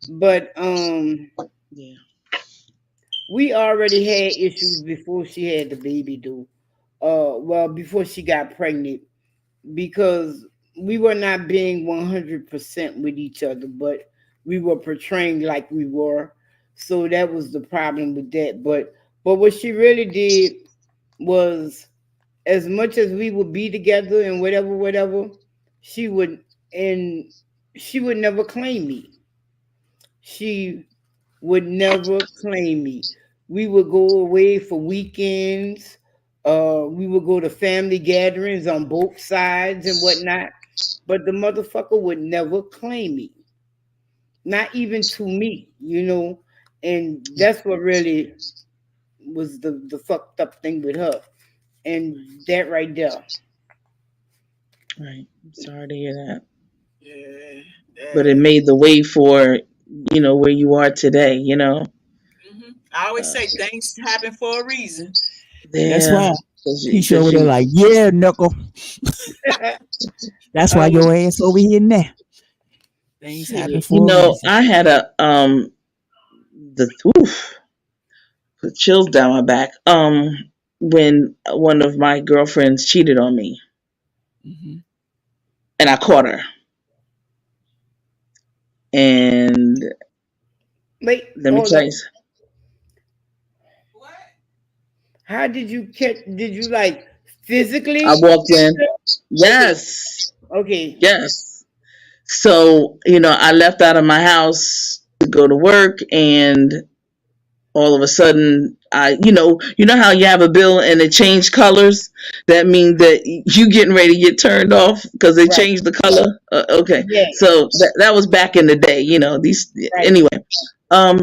But Yeah. we already had issues before she had the baby, dude. Well, before she got pregnant, because we were not being 100% with each other, but we were portraying like we were. So that was the problem with that. But what she really did was, as much as we would be together and whatever, she would and she would never claim me. She would never claim me. We would go away for weekends. We would go to family gatherings on both sides and whatnot. But the motherfucker would never claim me, not even to me. And that's what really was the fucked up thing with her. And that right there. Right. I'm sorry to hear that. Yeah. But it Yeah. made the way for, where you are today. I always Uh, say things happen for a reason. That's yeah. why he showed Because over there you, like, yeah, knuckle. That's why um, your ass over here now. Things happen shit. for a reason. I had the oof, put chills down my back. When one of my girlfriends cheated on me, Hmm. and I caught her. And Wait, let me hold tell on. you, What? How did you catch? Did you like I physically walked catch in. her? Okay, Yes, okay, yes. So, I left out of my house to go to work, and all of a sudden, you know how you have a bill and it changed colors. That means that you getting ready to get turned off because they right, changed the color. Okay, yeah, so that was back in the day. These right. anyway.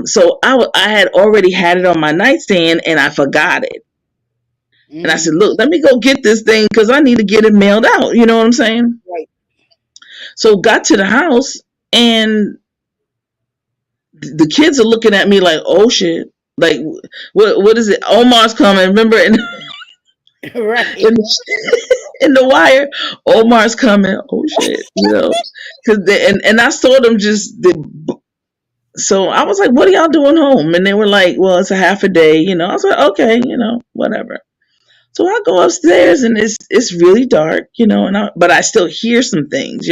So I had already had it on my nightstand and I forgot it. And I said, Mm-hmm. look, let me go get this thing because I need to get it mailed out. You know what I'm saying? Right. So got to the house and the kids are looking at me like, oh shit. Like, what is it? Omar's coming. Remember in, Right. in the wire, Omar's coming. Oh shit. And I saw them so I was like, what are y'all doing home? And they were like, well, it's a half a day. I was like, okay, whatever. So I go upstairs and it's really dark, but I still hear some things.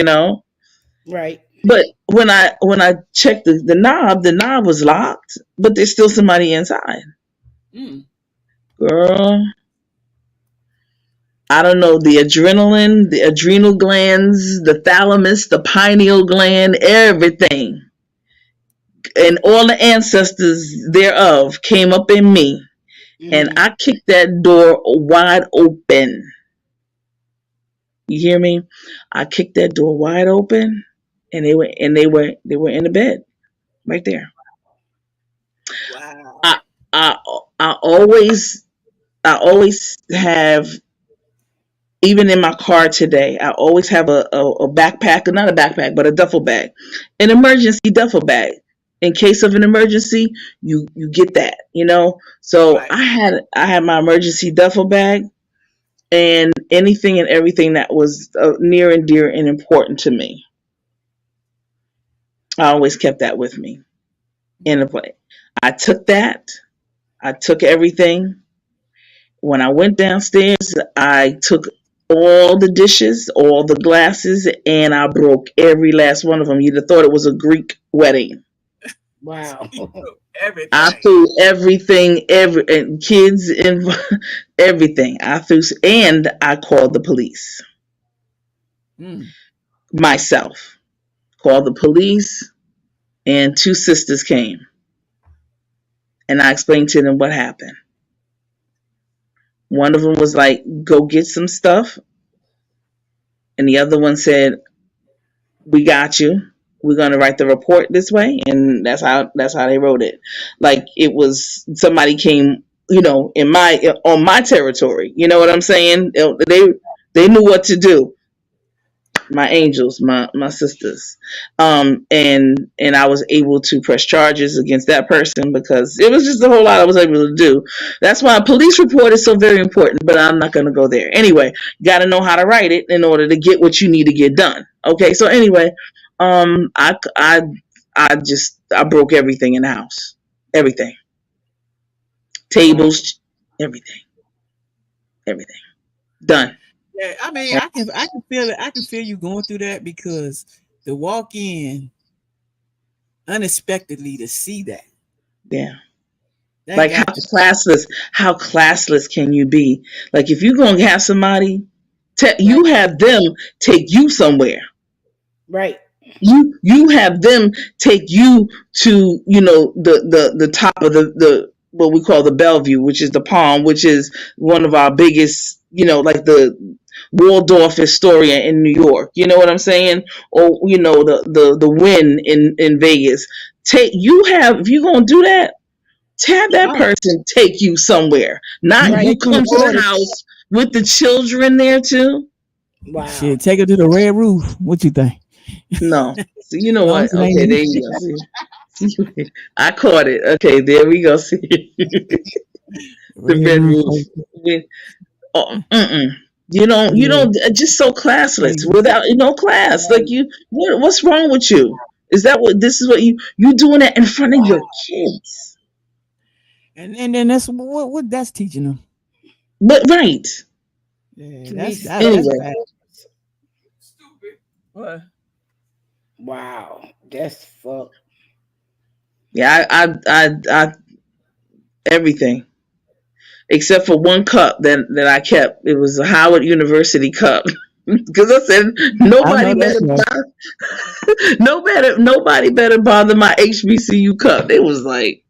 Right. But when I checked the knob was locked, but there's still somebody inside. Mm. Girl, I don't know, the adrenaline, the adrenal glands, the thalamus, the pineal gland, everything and all the ancestors thereof came up in me, and Mhm. I kicked that door wide open. You hear me? I kicked that door wide open, and they were in the bed right there. I Wow. I I always have, even in my car today, I always have a backpack, not a backpack, but a duffel bag, an emergency duffel bag. In case of an emergency, you get that, So Right. I had my emergency duffel bag, and anything and everything that was near and dear and important to me. I always kept that with me in a plane. I took that. I took everything. When I went downstairs, I took all the dishes, all the glasses, and I broke every last one of them. You'd have thought it was a Greek wedding. Wow. I Everything. threw everything, and kids and everything. I threw, and I called the police Mm. myself. Called the police, and two sisters came, and I explained to them what happened. One of them was like, "Go get some stuff," and the other one said, "We got you. We're gonna write the report this way," and that's how they wrote it. Like it was somebody came, in my on my territory. You know what I'm saying? They knew what to do. My angels, my sisters, and I was able to press charges against that person because it was just a whole lot I was able to do. That's why a police report is so very important. But I'm not going to go there. Anyway, got to know how to write it in order to get what you need to get done. Okay, so anyway, I broke everything in the house, everything, Wow. tables, everything, everything done. Yeah, I mean, I can feel it. I can feel you going through that because to walk in unexpectedly to see Yeah. that Like how got to classless, how classless can you be? Like if you're gonna have somebody, Right. you have them take you somewhere. Right. You have them take you to the top of the what we call the Bellevue, which is the Palm, which is one of our biggest, like the Waldorf Astoria in New York. You know what I'm saying? Or the Wynn in Vegas. Take you have if you're gonna do that, have that right. person take you somewhere. Not You Right. you they can come to afford the it. house with the children there too. Wow. Shit, take her to the red roof. What you think? No. So you know Long what? as it ain't Okay, me. there you go. See, I caught it. Okay, there we go. See the Red red roof. roof. Oh, mm-mm. You don't just so classless Yeah. without no class. Like what's wrong with you? Is that what this is what you doing that in front of your kids? And then that's what that's teaching them. But right. Yeah, To be that's Anyway, selfish. bad. Stupid. What? Wow. That's fuck. yeah, I everything except for one cup that I kept. It was a Howard University cup. Because I said I nobody know that's better right. nobody better bother my HBCU cup. It was like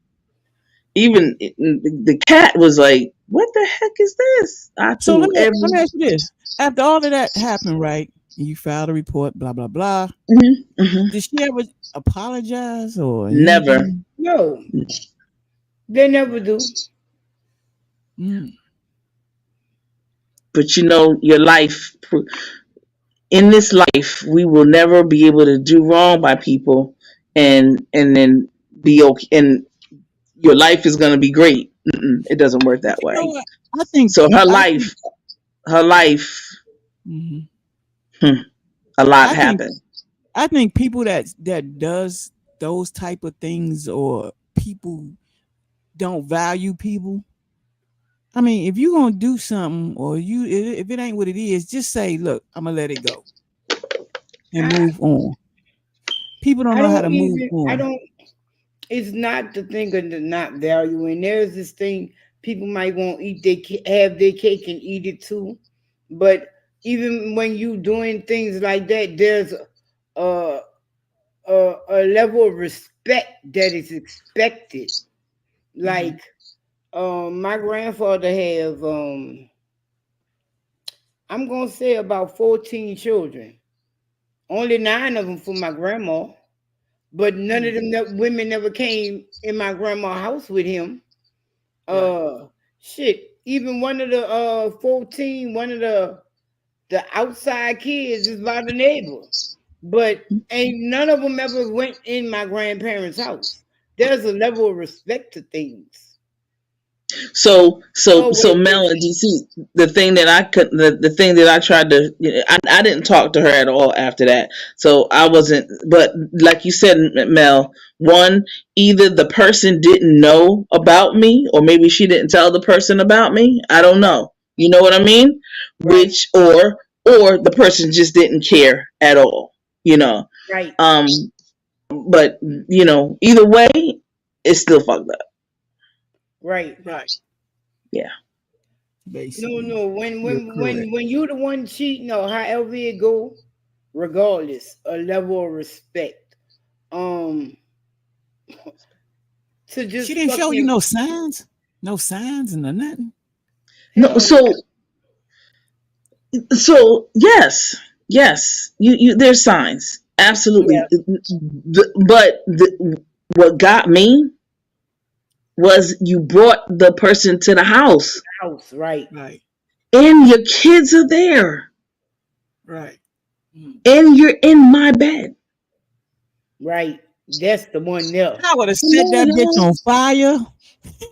even the cat was like, "What the heck is this?" I So threw let every. me ask you this: after all of that happened, right? And you filed a report, blah blah blah. Mhm. Did she ever apologize or Never. anything? No, they never do. Mm. But your life in this life, we will never be able to do wrong by people, and then be okay, and your life is going to be great. It doesn't work But that you know way. what? I think So I think her life, mhm. hmm, a lot I think happened. I think people that does those type of things or people don't value people. I mean, if you gonna do something or if it ain't what it is, just say, look, I'm gonna let it go and I, move on. People don't I know how don't to move even. I on. don't. It's not the thing of the not valuing. There's this thing people might want to eat. Have their cake and eat it too. But even when you doing things like that, there's a a level of respect that is expected. Mm-hmm. Like my grandfather have I'm gonna say about 14 children. Only 9 of them for my grandma, but none of them women never came in my grandma's house with him. Right. Uh, shit. Even one of the 14, one of the outside kids is by the neighbor, but ain't none of them ever went in my grandparents' house. There's a level of respect to things. So Always Mel been. and DC, the thing that I could, the thing that I tried to, I didn't talk to her at all after that. So I wasn't, but like you said, Mel, one, either the person didn't know about me, or maybe she didn't tell the person about me. I don't know. You know what I mean? Right, Which, or the person just didn't care at all. You know. right, Um, but either way, it's still fucked up. right. Right. Yeah. No, Basically, no. When you're when correct. when when you the one cheating or however it go, regardless, a level of respect. Um, to She just didn't show you fucking no signs and nothing. No. hell, So yes, you there's signs, yeah, absolutely. What got me was you brought the person to the house, house, right, Right. and your kids are there, Right. Mm. and you're in my bed. right. That's the one there. I would have Come set on, that bitch y'all. on fire.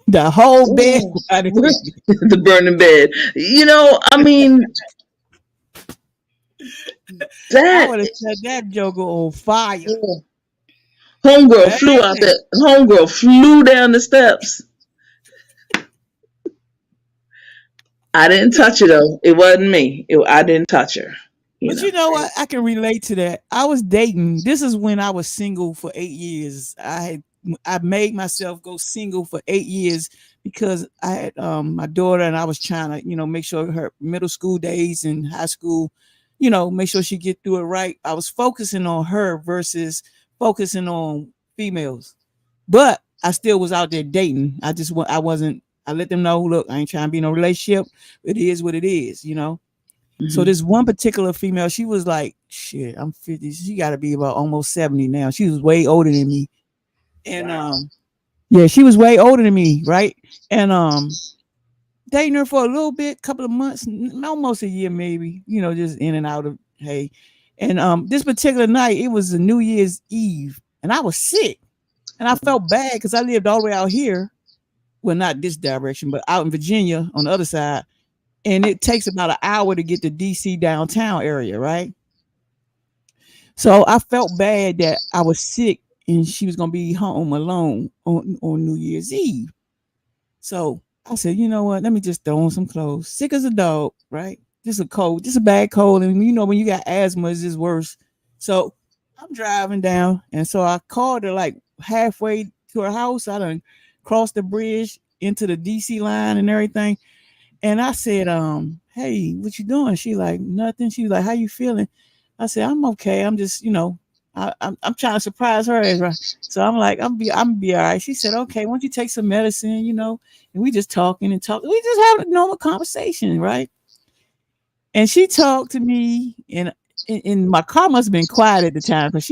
The whole bed. Ooh, the burning bed. I mean I that. would have set that joker on fire. Homegirl flew out Baby. that. Homegirl flew down the steps. I didn't touch her though. It wasn't me. I didn't touch her. You But know. you know what? I can relate to that. I was dating. This is when I was single for 8 years. I made myself go single for 8 years because I had my daughter and I was trying to, make sure her middle school days and high school, make sure she get through it right. I was focusing on her versus focusing on females. But I still was out there dating. I wasn't I let them know, look, I ain't trying to be in a relationship. It is what it is. So Hmm. this one particular female, she was like, shit, I'm 50. She got to be about almost 70 now. She was way older than me. And Wow. yeah, she was way older than me, right? And dating her for a little bit, couple of months, almost a year maybe, just in and out of hey. And this particular night, it was a New Year's Eve, and I was sick. And I felt bad because I lived all the way out here. Well, not this direction, but out in Virginia on the other side. And it takes about an hour to get to DC downtown area, right? So I felt bad that I was sick and she was gonna be home alone on New Year's Eve. So I said, you know what? Let me just throw on some clothes. Sick as a dog, right? Just a cold, just a bad cold. And when you got asthma, it's just worse. So I'm driving down, and so I called her like halfway to her house. I done crossed the bridge into the DC line and everything. And I said, hey, what you doing? She like, nothing. She was like, how you feeling? I said, I'm okay. I'm just, I'm trying to surprise her as right. So I'm like, I'm be all right. She said, okay, why don't you take some medicine, and we just talking and talking. We just having a normal conversation, right? And she talked to me, and my car must have been quiet at the time because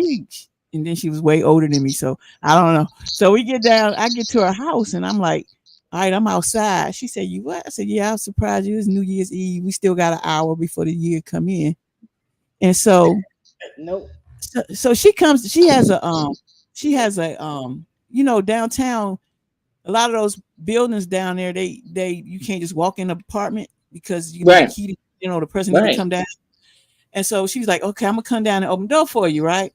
and then she was way older than me, so I don't know. So we get down, I get to her house, and I'm like, all right, I'm outside. She said, you what? I said, yeah, I'll surprise you. It's New Year's Eve. We still got an hour before the year come in. And Nope. so she comes, she has a downtown, a lot of those buildings down there, they you can't just walk in an apartment because you need a Right. key to, the person need to Right. come down. And so she was like, okay, I'm gonna come down and open the door for you, right?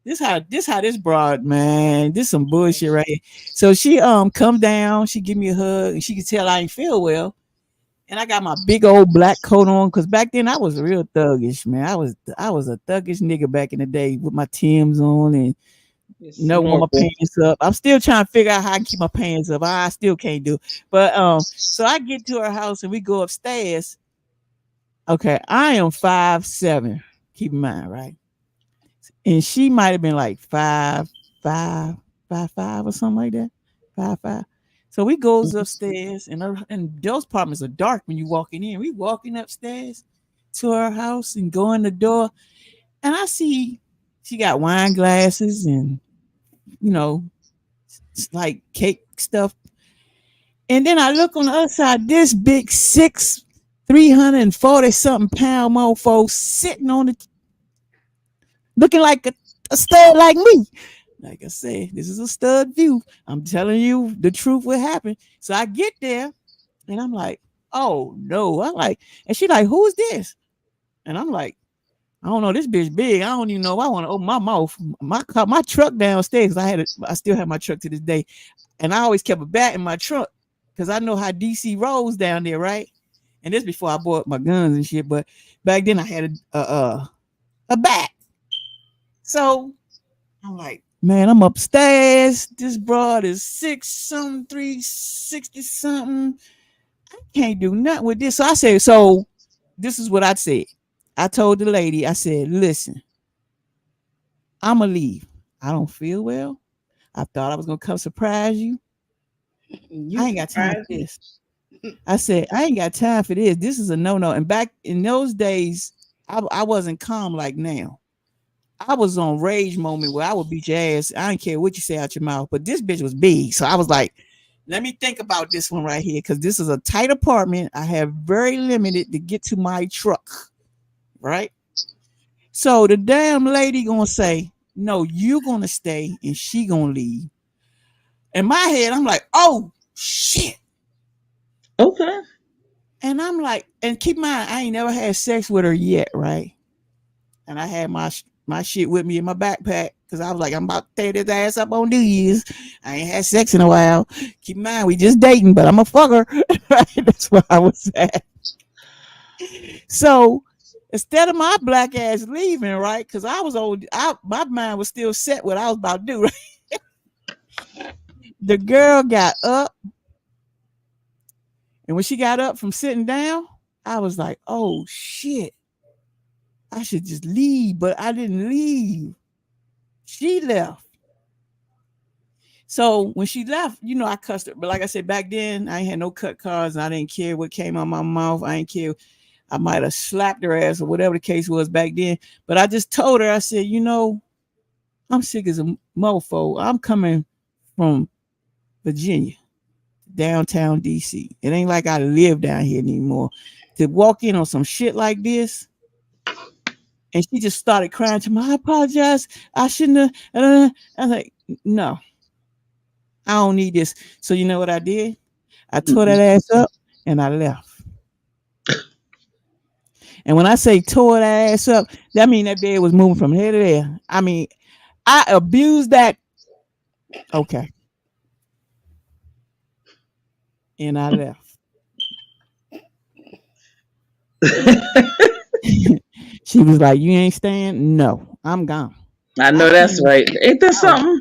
This how this broad, man. This some bullshit right here. So she come down, she give me a hug, and she could tell I ain't feel well. And I got my big old black coat on because back then I was real thuggish, man. I was a thuggish nigga back in the day with my Timbs on and It's no my snorkel. pants up. I'm still trying to figure out how I can keep my pants up. I still can't do it. But so I get to her house and we go upstairs. Okay, I am 5'7". Keep in mind, right? and she might have been like 5'5", 5'5" or something like that, 5'5". So we goes upstairs, and those apartments are dark when you walking in. We walking upstairs to her house and go in the door, and I see she got wine glasses and you know like cake stuff. And then I look on the other side, this big 340 something pound mofo sitting on the looking like a stud like me. Like I said, this is a stud view. I'm telling you the truth what happened. So I get there and I'm like, oh no. I'm like, and she like, who's this? And I'm like, I don't know. This bitch big. I don't even know. I want to open my mouth. My truck downstairs. I still have my truck to this day, and I always kept a bat in my truck because I know how DC rolls down there, right? And this before I bought my guns and shit. But back then I had a bat. So I'm like, man, I'm upstairs. This broad is 6 something, 360 something. I can't do nothing with this. So I said, so this is what I said. I told the lady, I said, listen, I'ma leave. I don't feel well. I thought I was gonna come surprise you. You I ain't got time for surprised me. this. I said, I ain't got time for this. This is a no-no. And back in those days, I wasn't calm like now. I was on rage moment where I would beat your ass. I didn't care what you say out your mouth, but this bitch was big. So I was like, let me think about this one right here. Cause this is a tight apartment. I have very limited to get to my truck. Right? So the damn lady gonna say, no, you gonna stay and she gonna leave. In my head, I'm like, oh shit. Okay. And I'm like, and keep in mind, I ain't never had sex with her yet, right? And I had my shit with me in my backpack because I was like, I'm about to tear this ass up on New Year's. I ain't had sex in a while. Keep in mind, we just dating, but I'm a fucker. That's where I was at. So instead of my black ass leaving, right? Because I was old, my mind was still set what I was about to do. Right? The girl got up, and when she got up from sitting down, I was like, "Oh shit, I should just leave," but I didn't leave. She left. So when she left, I cussed her. But like I said, back then I ain't had no cut cards, and I didn't care what came out of my mouth. I didn't care. I might have slapped her ass or whatever the case was back then. But I just told her, I said, I'm sick as a mofo. I'm coming from Virginia, downtown DC. It ain't like I live down here anymore. To walk in on some shit like this, and she just started crying to me, I apologize. I shouldn't have. I was like, no, I don't need this. So you know what I did? I tore that ass up and I left. And when I say tore that ass up, that means that bed was moving from here to there. I mean, I abused that. Okay. And I left. She was like, you ain't staying? No, I'm gone. I I know that's came right. Ain't that out. something?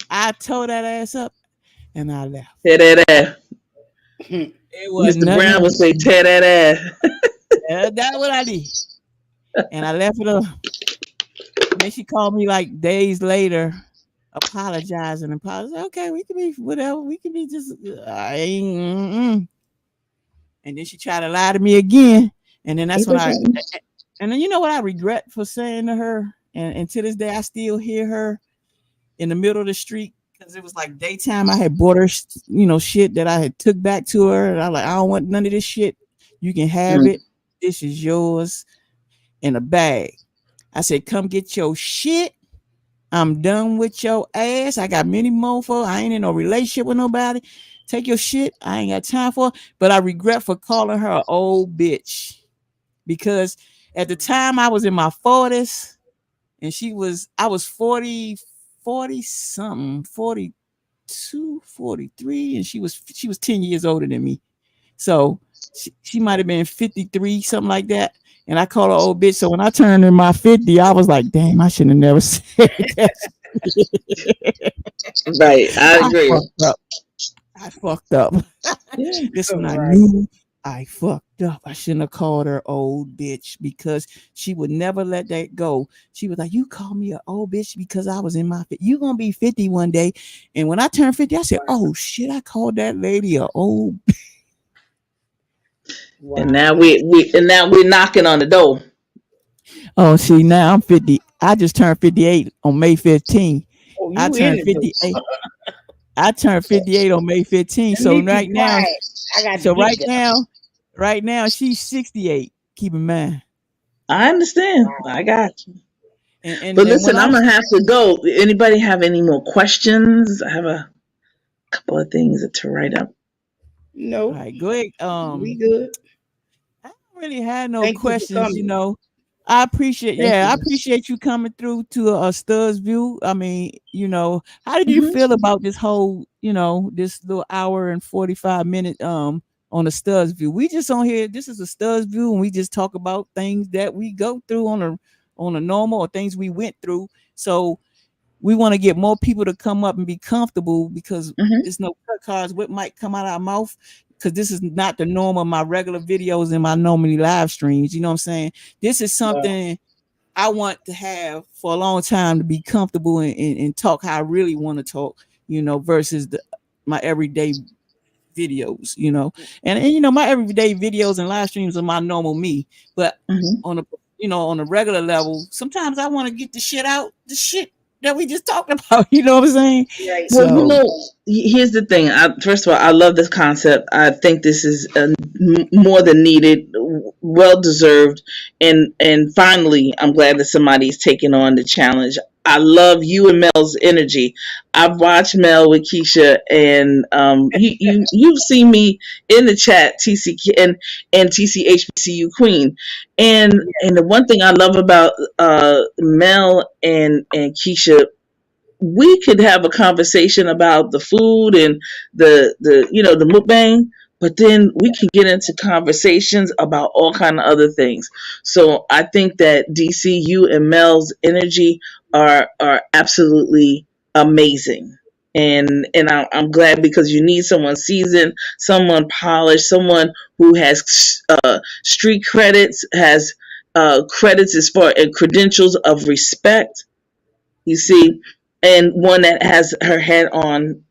I tore that ass up and I left. Tear that ass. It was Mr. nothing Brown would say, else. tear that ass. That's what I did. And I left it up. And then she called me like days later, apologizing and apologizing. Okay, we can be whatever. We can be just. I ain't. And then she tried to lie to me again. And then that's Ain't when that I. something? And then you know what I regret for saying to her, and to this day I still hear her in the middle of the street because it was like daytime. I had bought her, shit that I had took back to her, and I like, I don't want none of this shit. You can have it. This is yours in a bag. I said, come get your shit. I'm done with your ass. I got many mofo. I ain't in no relationship with nobody. Take your shit. I ain't got time for it. But I regret for calling her an old bitch because at the time I was in my 40s and I was 40 something, 42, 43, and she was 10 years older than me. So she might have been 53, something like that. And I called her old bitch. So when I turned in my 50, I was like, damn, I shouldn't have never said that. Right. I I agree. fucked up. I fucked up. Yeah. This one I Right. knew I fucked up. I shouldn't have called her old bitch because she would never let that go. She was like, "You call me an old bitch because I was in my you gonna be 50 one day." And when I turned 50, I said, "Oh shit, I called that lady a old." And Wow. now we're knocking on the door. Oh, see, now I'm 50. I just turned 58 on May 15th. Oh, I you in turned it though. 58. I turned 58 on May 15th. Let So me be right now, quiet. I got to so get right there. now, right now she's 68. Keep in mind. I understand. I got you. But And when listen, I I'm gonna have to go. Anybody have any more questions? I have a couple of things to write up. all No, right, go ahead. we good. I don't really have no Thank you for questions, you coming. know. I appreciate, Thank yeah, I you. appreciate you coming through to a Studs View. I mean, you know, how did you Hmm. feel about this whole, you know, this little hour and 45 minute on the Studs View? We just on here. This is a Studs View, and we just talk about things that we go through on a normal or things we went through. So we want to get more people to come up and be comfortable because Hmm. there's no cut cards. What might come out of our mouth because this is not the norm of my regular videos and my normally live streams. You know what I'm saying? This is something I want to have for a long time to be comfortable and talk how I really want to talk. You know, versus my everyday videos. You know, and you know my everyday videos and live streams are my normal me, but Hmm. on a on a regular level, sometimes I want to get the shit out, the shit that we just talked about. You know what I'm saying? Right. Well, So here's the thing. First of all, I love this concept. I think this is more than needed, well deserved, and finally, I'm glad that somebody's taking on the challenge. I love you and Mel's energy. I've watched Mel with Keisha, and you've seen me in the chat, TC and TC HBCU Queen, and the one thing I love about Mel and Keisha, we could have a conversation about the food and the mukbang, but then we can get into conversations about all kind of other things. So I think that DCU and Mel's energy are absolutely amazing. I'm glad because you need someone seasoned, someone polished, someone who has street credits, has credits as far and credentials of respect, you see, and one that has her head on,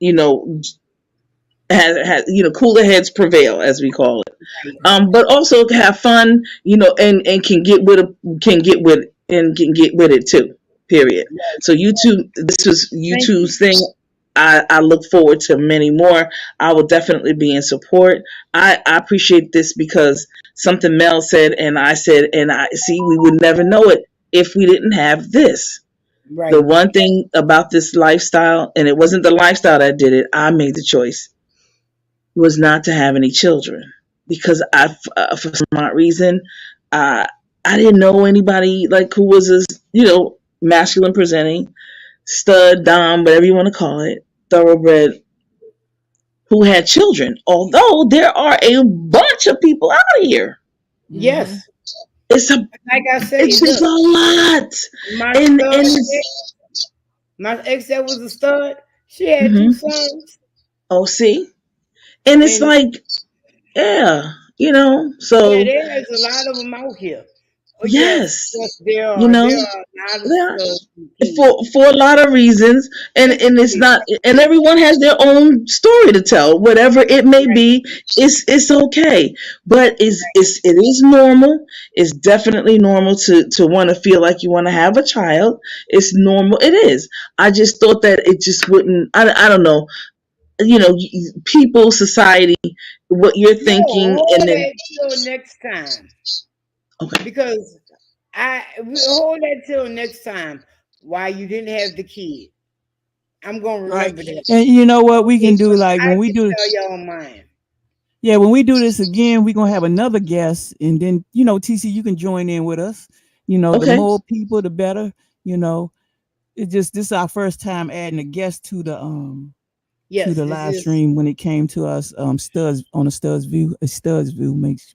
has cooler heads prevail, as we call it. But also have fun, and can get with it too. Period. So you two, this was you Thank you. two's thing. I look forward to many more. I will definitely be in support. I appreciate this because something Mel said and I said, and I see we would never know it if we didn't have this. The Right. one thing about this lifestyle, and it wasn't the lifestyle that did it, I made the choice, was not to have any children because for some odd reason, uh, I didn't know anybody like who was as masculine presenting, stud, dom, whatever you want to call it, thoroughbred, who had children. Although there are a bunch of people out here, mm-hmm. Yes. it's a Like I say, it's just look, a lot, my and stud it's ex, my ex that was a stud, she had two mhm. sons. Oh, see, and it's And like, yeah, yeah, so there's a lot of them out here. Oh yes, yes, yes, there you are. know, There are a lot of yeah, studs and kings. for a lot of reasons, and it's Especially not, and everyone has their own story to tell, whatever it may right, be. It's okay, but it is normal. It's definitely normal to want to feel like you want to have a child. It's normal. It is. I just thought that it just wouldn't. I don't know. People, society, what you're no, thinking, and hold then that till next time. okay, Because we hold that till next time. Why you didn't have the kid? I'm gonna Right. remember that. And you know what we Okay, can do? so Like I when we can do, tell y'all mine. yeah, when we do this again, we're gonna have another guest, and then TC, you can join in with us. You know, the okay, more people, the better. You know, it just this is our first time adding a guest to Yes, the this live is stream when it came to us studs on a studs view. A studs view makes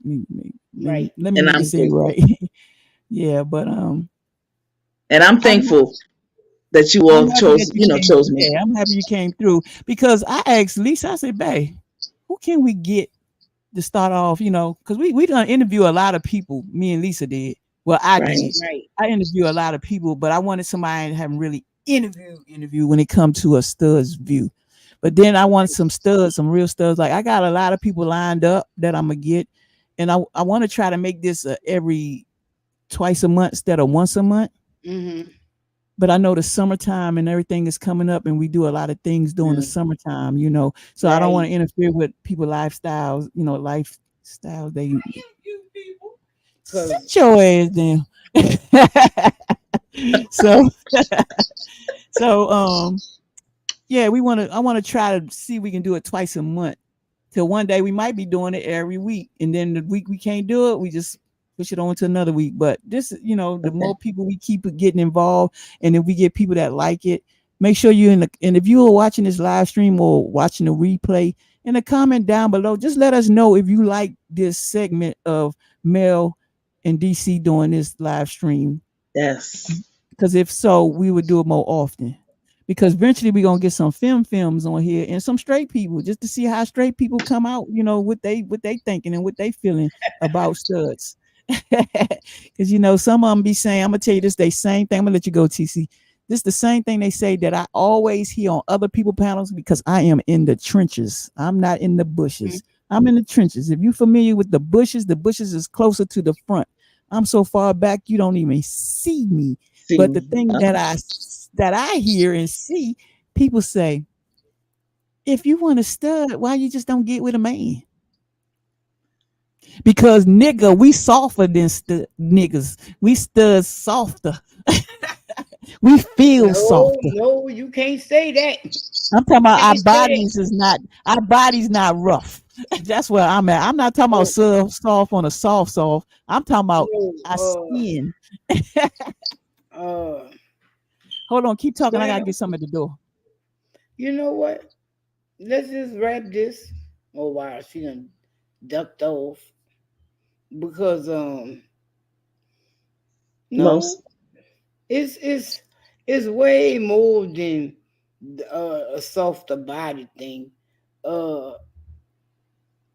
right. let me and make I'm it say it grateful, right. Yeah, but and I'm I'm thankful that you I'm all happy that you came. chose me. Yeah, I'm happy you came through because I asked Lisa. I said, "Babe, who can we get to start off, because we done interview a lot of people. Me and Lisa did. Well, I Right. did. Right. I interview a lot of people, but I wanted somebody that haven't really interview when it comes to a stud's view. But then I want some studs, some real studs. Like I got a lot of people lined up that I'm gonna get, and I want to try to make this every twice a month instead of once a month. Mm-hmm. But I know the summertime and everything is coming up, and we do a lot of things during the Mm. summertime. So I don't want Right. to interfere with people lifestyles. Lifestyles they Cause sit your ass down. so so yeah, I want to try to see if we can do it twice a month. Till one day we might be doing it every week, and then the week we can't do it, we just push it on to another week. But this, the Okay. more people we keep getting involved, and if we get people that like it, make sure you and if you are watching this live stream or watching the replay, in the comment down below, just let us know if you like this segment of Mel and DC doing this live stream. Yes. Because if so, we would do it more often. Because eventually we're gonna get some films on here and some straight people just to see how straight people come out, what they thinking and what they feeling about studs. Because some of them be saying, I'm gonna tell you this, they same thing. I'm gonna let you go, TC. This the same thing they say that I always hear on other people panels because I am in the trenches. I'm not in the bushes. I'm in the trenches. If you're familiar with the bushes is closer to the front. I'm so far back you don't even see me. See. But the thing that I hear and see, people say, if you want a stud, why you just don't get with a man? Because nigga, we softer than niggas. We stud softer. We feel no, softer. no, you can't say that. I'm talking about Can't say our bodies not rough. That's where I'm at. I'm not talking about that. soft on a soft. I'm talking about No, our skin. uh, Hold on, keep talking. I gotta well, get something at the door. you know what? Let's just wrap this. Oh wow, she done ducked off because no, Most. it's way more than a softer body thing. Uh,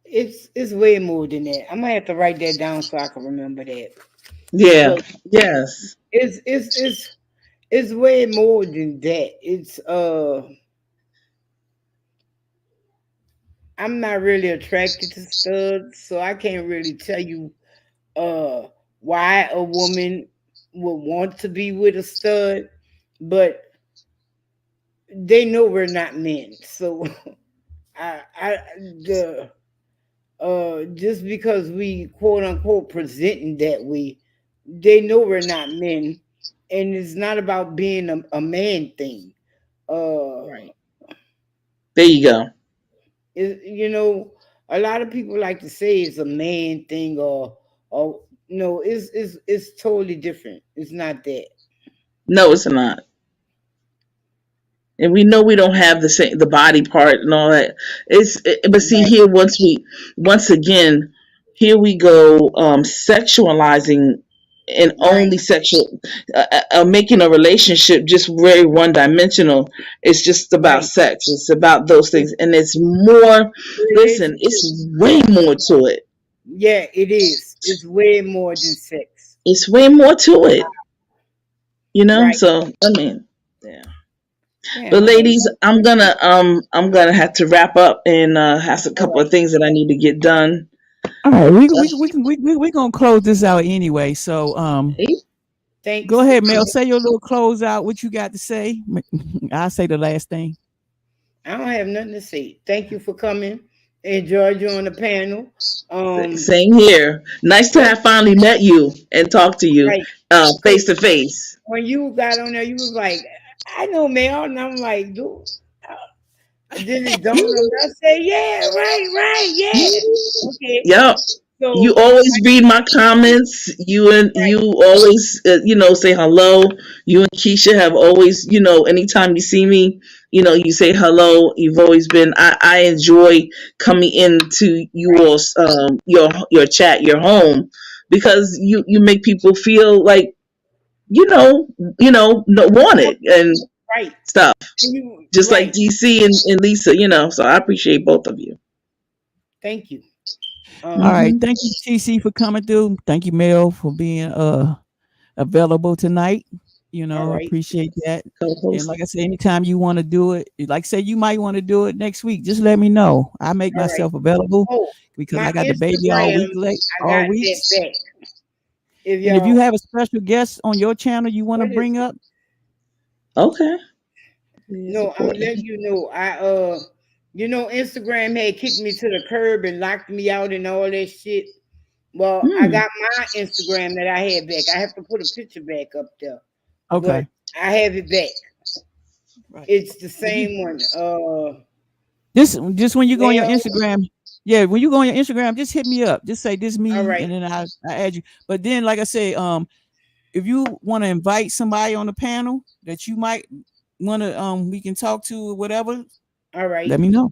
it's way more than that. I'm gonna have to write that down so I can remember that Yeah. because Yes. it's it's it's it's way more than that. I'm not really attracted to studs, so I can't really tell you uh why a woman would want to be with a stud, but they know we're not men. So I the just because we quote unquote presenting that way, they know we're not men, and it's not about being a man thing. Uh, Right. There you go. a lot of people like to say it's a man thing, or no, it's totally different. It's not that. No, it's not. And we know we don't have the body part and all that. But see Right, here, once again, here we go, sexualizing and right, only sexual, making a relationship just very one dimensional. It's just about right. sex. It's about those It, things, and it's more. it is. Listen, it's way more to it. Yeah, it is. It's way more than sex. It's way more to it. Right. So I mean, yeah. Yeah. But ladies, I'm gonna have to wrap up and have a All couple of right. things that I need to get done. All right, we gonna close this out anyway. So Okay. go Thanks for ahead, Mel. coming. Say your little close out. What you got to say? I'll say the last thing. I don't have nothing to say. Thank you for coming. Enjoyed you on the panel. Same here. Nice to When have finally met you and talk to you right, because face to face. when you got on there, you was like, I know Mel, and I'm like, dude. And then it dawned on me. I say, yeah, right, right, yeah. Okay. Yep. You So always read my comments. You right, always say hello. You and Keisha have always, anytime you see me, you say hello. You've always been. I enjoy coming into right, your chat, your home, because you make people feel like wanted and right. stuff. And you Just like right. DC and Lisa, So I appreciate both of you. Thank you. All right. Mhm. Thank you, TC, for coming through. Thank you, Mel, for being available tonight. All right. Appreciate that. And Co-host. like I said, anytime you want to do it, like say you might want to do it next week, just let me know. I make All right. myself available Oh, because my I got the baby all Instagram, week late, I all got week. that back. If And if you y'all, have a special guest on your channel you want to what is bring it? up, Okay. Yeah, No, I'm support. gonna let you know. Instagram had kicked me to the curb and locked me out and all that shit. Well, I Hmm. got my Instagram that I had back. I have to put a picture back up there, but okay. I have it back. Right. It's the If you same one. this just when you go on your Mel. Instagram, yeah, when you go on your Instagram, just hit me up. Just say this All me, right, and then I add you. But then, like I say, if you want to invite somebody on the panel that you might want to, we can talk to or whatever, all right. let me know.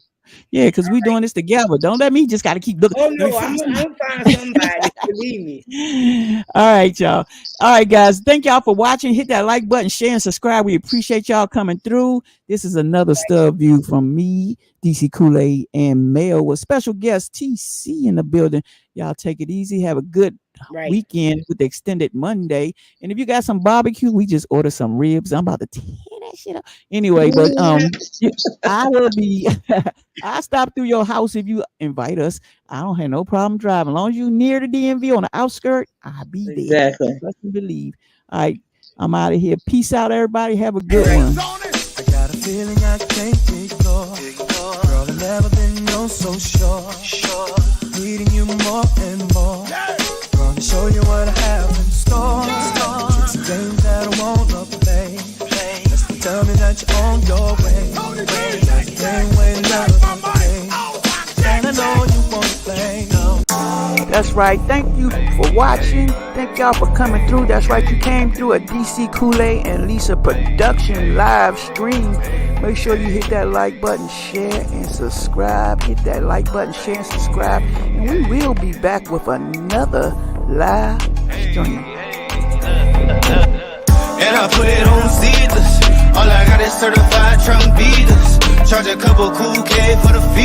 Yeah, because we doing this together. Don't let me just got to keep looking. Oh Let me no, find somebody. I'm gonna find somebody. Believe me. All right, y'all. All right, guys. Thank y'all for watching. Hit that like button, share, and subscribe. We appreciate y'all coming through. This is another stub view from me, DC Kool-Aid, and Mel with special guest TC in the building. Y'all take it easy. Have a good Right. weekend with the extended Monday. And if you got some barbecue, we just order some ribs. I'm about to tear that shit up. Anyway, but I will be I stop through your house if you invite us. I don't have no problem driving. As long as you near the DMV on the outskirt, I'll be there. Exactly. Trust and believe. All right. I'm out of here. Peace out, everybody. Have a All good right. one. I got a feeling I can't ignore. Girl, I've never been no so sure. Needing you more and more. Gonna show you what I have in store. Tricks and games that I wanna play. Just tell me that you're on your way. That's the same way love day. And I know you wanna play. That's right. Thank you for watching. Thank y'all for coming through. That's right. You came through a DC Kool-Aid and Lisa production live stream. Make sure you hit that like button, share, and subscribe. Hit that like button, share, and subscribe. And we will be back with another live stream. And I put it on seedless. All I got is certified trunk beaters. Charge a couple cool K for the feed.